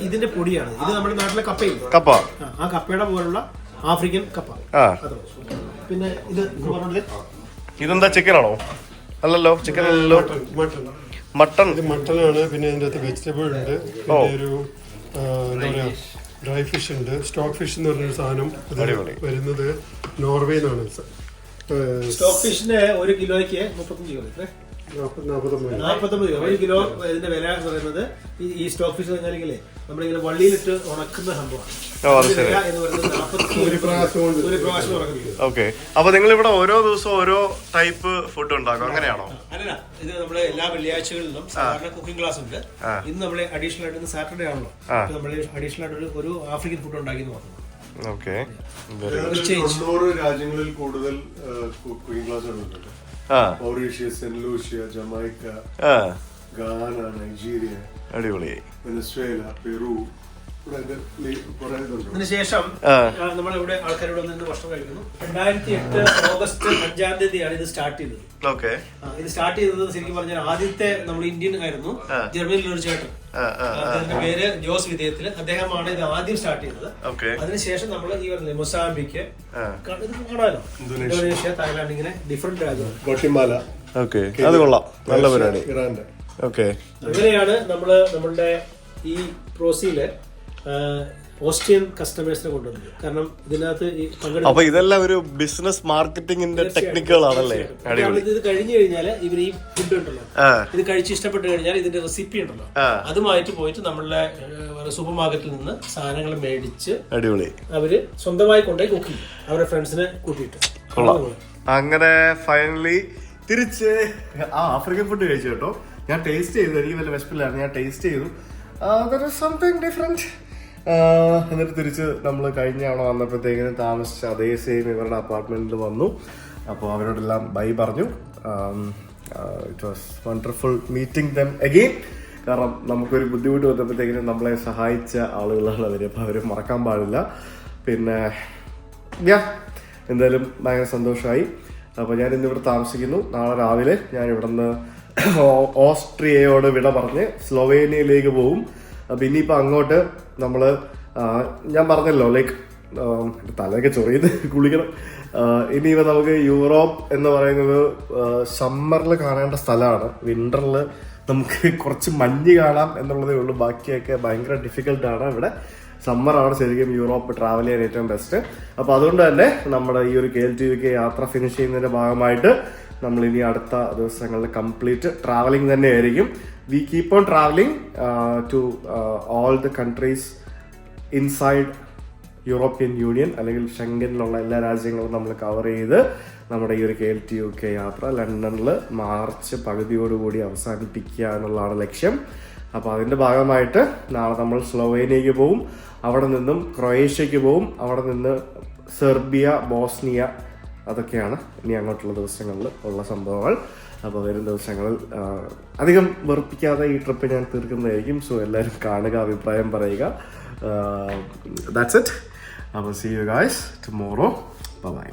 ഇതിന്റെ പൊടിയാണ്. ഇത് നമ്മുടെ നാട്ടിലെ കപ്പയും കപ്പ, ആ കപ്പയുടെ പോലുള്ള ആഫ്രിക്കൻ കപ്പ. പിന്നെ ഇത് പറഞ്ഞത് ഇതെന്താ ചിക്കനാണോ? അല്ലല്ലോ, ചിക്കൻ അല്ലല്ലോ, മട്ടൺ. മട്ടനാണ്. പിന്നെ അതിൻ്റെ അകത്ത് വെജിറ്റബിൾ ഉണ്ട്. പിന്നെ ഒരു എന്താ പറയാ ഡ്രൈ ഫിഷ് ഉണ്ട്. സ്റ്റോക്ക് ഫിഷ് എന്ന് പറഞ്ഞൊരു സാധനം വരുന്നത് നോർവേ എന്നാണ്. സ്റ്റോക്ക് ഫിഷിന് 1 കിലോയ്ക്ക് 35 രൂപ. 49 രൂപ 1 കിലോ. ഇതിന്റെ വില എന്ന് പറയുന്നത് ഈ സ്റ്റോക്ക് ഫിഷ് പറഞ്ഞാലെങ്കിലേ നമ്മളിങ്ങനെ വള്ളിയിലിട്ട് ഉണക്കുന്ന സംഭവമാണ്. ഓക്കെ. അപ്പൊ നിങ്ങൾ ഇവിടെ ഓരോ ദിവസവും ഓരോ ടൈപ്പ് ഫുഡ് ഉണ്ടാക്കും, അങ്ങനെയാണോ? അല്ല, ഇത് നമ്മള് എല്ലാ വെള്ളിയാഴ്ചകളിലും സാധാരണ കുക്കിംഗ് ക്ലാസ് ഉണ്ട്. ഇന്ന് നമ്മള് അഡീഷണൽ ആയിട്ട് സാറ്റർഡേ ആണല്ലോ, നമ്മള് അഡീഷണൽ ആയിട്ട് ഒരു ആഫ്രിക്കൻ ഫുഡ് ഉണ്ടാക്കി പറഞ്ഞു. ഓക്കെ. 90 രാജ്യങ്ങളിൽ കൂടുതൽ കുക്കിംഗ് ക്ലാസ്സുകളുണ്ട്. Mauritius, Saint Lucia, Jamaica, Ghana, Nigeria, അടിപൊളിയായി, വെനസ്വേല, പെറു. അതിനുശേഷം നമ്മളിവിടെ ആൾക്കാരോട് നിന്ന് ഭക്ഷണം കഴിക്കുന്നു. 2008 ഓഗസ്റ്റ് 5-ാം തീയതിയാണ് ഇത് സ്റ്റാർട്ട് ചെയ്തത്. ഇത് സ്റ്റാർട്ട് ചെയ്തത് ശരിക്കും പറഞ്ഞാൽ ആദ്യത്തെ നമ്മൾ ഇന്ത്യൻ ആയിരുന്നു, ജർമ്മനിയിലെ ഒരു ചേട്ടൻ. അദ്ദേഹത്തിന്റെ പേര് ജോസ് വിധേയത്തില്. അദ്ദേഹമാണ് ഇത് ആദ്യം സ്റ്റാർട്ട് ചെയ്തത്. അതിനുശേഷം നമ്മൾ ഈ പറഞ്ഞില്ലേ മൊസാംബിക്ക്, കാണാലോ, ഇന്തോനേഷ്യ, തായ്ലാൻഡ്, ഇങ്ങനെ ഡിഫറെന്റ് രാജ്യങ്ങൾ, ഗോട്ടിമാല. അത് കൊള്ളാം, നല്ല പരിപാടി. ഇറാന്റെ. അങ്ങനെയാണ് നമ്മളുടെ ഈ പ്രോസിയില് ഓസ്ട്രിയൻ കസ്റ്റമേഴ്സിനെ കൊണ്ടുവന്നത്. കാരണം ഇതിനകത്ത് അപ്പൊ ഇതെല്ലാം ഒരു ബിസിനസ് മാർക്കറ്റിംഗിന്റെ ടെക്നിക്കുകളാണല്ലേ? ഇത് കഴിഞ്ഞു കഴിഞ്ഞാൽ ഇവർ ഈ ഫുഡ് ഉണ്ടല്ലോ, ഇത് കഴിച്ച് ഇഷ്ടപ്പെട്ട് കഴിഞ്ഞാൽ ഇതിന്റെ റെസിപ്പി ഉണ്ടല്ലോ, അതുമായിട്ട് പോയിട്ട് നമ്മളുടെ സൂപ്പർ മാർക്കറ്റിൽ നിന്ന് സാധനങ്ങൾ മേടിച്ച് അടിപൊളി അവര് സ്വന്തമായി കൊണ്ടുപോയി കുക്ക് ചെയ്യും, അവരുടെ ഫ്രണ്ട്സിനെ കൂട്ടിയിട്ട്. അങ്ങനെ ഫൈനലി തിരിച്ച് ആഫ്രിക്കൻ ഫുഡ് കഴിച്ചു കേട്ടോ. ഞാൻ ടേസ്റ്റ് ചെയ്തു, എനിക്ക് വല്ല വിശപ്പില്ലായിരുന്നു, ഞാൻ ടേസ്റ്റ് ചെയ്തു. Something different. എന്നിട്ട് തിരിച്ച് നമ്മൾ കഴിഞ്ഞ തവണ വന്നപ്പോഴത്തേക്കിനും താമസിച്ച അതേ സെയിം ഇവരുടെ അപ്പാർട്ട്മെന്റിൽ വന്നു. അപ്പോൾ അവരോടെല്ലാം ബൈ പറഞ്ഞു. It was wonderful meeting dum again. കാരണം നമുക്കൊരു ബുദ്ധിമുട്ട് വന്നപ്പോഴത്തേക്കിനും നമ്മളെ സഹായിച്ച ആളുകളാണ് അവർ, അപ്പോൾ അവർ മറക്കാൻ പാടില്ല. പിന്നെ എന്തായാലും ഭയങ്കര സന്തോഷമായി. അപ്പോൾ ഞാൻ ഇന്നിവിടെ താമസിക്കുന്നു. നാളെ രാവിലെ ഞാൻ ഇവിടെ നിന്ന് ഓസ്ട്രിയയോട് വിട പറഞ്ഞ് സ്ലൊവേനിയയിലേക്ക് പോവും. അപ്പം ഇനിയിപ്പോൾ അങ്ങോട്ട് നമ്മൾ ഞാൻ പറഞ്ഞല്ലോ ലൈക്ക് തലയൊക്കെ ചൊറിയത് കുളിക്കണം. ഇനിയിപ്പോൾ നമുക്ക് യൂറോപ്പ് എന്ന് പറയുന്നത് സമ്മറിൽ കാണേണ്ട സ്ഥലമാണ്. വിൻ്ററിൽ നമുക്ക് കുറച്ച് മഞ്ഞ് കാണാം എന്നുള്ളതേ ഉള്ളൂ, ബാക്കിയൊക്കെ ഭയങ്കര ഡിഫിക്കൽട്ടാണ്. ഇവിടെ സമ്മറാണ് ശരിക്കും യൂറോപ്പ് ട്രാവൽ ചെയ്യാൻ ഏറ്റവും ബെസ്റ്റ്. അപ്പോൾ അതുകൊണ്ട് തന്നെ നമ്മുടെ ഈ ഒരു KLTUK യാത്ര ഫിനിഷ് ചെയ്യുന്നതിൻ്റെ ഭാഗമായിട്ട് നമ്മൾ ഇനി അടുത്ത ദിവസങ്ങളിൽ കംപ്ലീറ്റ് ട്രാവലിംഗ് തന്നെ ആയിരിക്കും. We keep on travelling to all the countries inside European Union അല്ലെങ്കിൽ ഷെങ്കനിലുള്ള എല്ലാ രാജ്യങ്ങളും നമ്മൾ കവർ ചെയ്ത് നമ്മുടെ ഈ ഒരു KLTUK യാത്ര ലണ്ടനിൽ മാർച്ച് പകുതിയോടുകൂടി അവസാനിപ്പിക്കുക എന്നുള്ളതാണ് ലക്ഷ്യം. അപ്പോൾ അതിൻ്റെ ഭാഗമായിട്ട് നാളെ നമ്മൾ സ്ലൊവേനിയയ്ക്ക് പോവും, അവിടെ നിന്നും ക്രൊയേഷ്യയ്ക്ക് പോവും, അവിടെ നിന്ന് സെർബിയ, ബോസ്നിയ, അതൊക്കെയാണ് ഇനി അങ്ങോട്ടുള്ള ദിവസങ്ങളിൽ ഉള്ള സംഭവങ്ങൾ. അപ്പോൾ വരും ദിവസങ്ങളിൽ അധികം വെറുപ്പിക്കാതെ ഈ ട്രിപ്പ് ഞാൻ തീർക്കുന്നതായിരിക്കും. സോ എല്ലാവരും കാണുക, അഭിപ്രായം പറയുക. That's it. അപ്പോൾ see you guys tomorrow. By.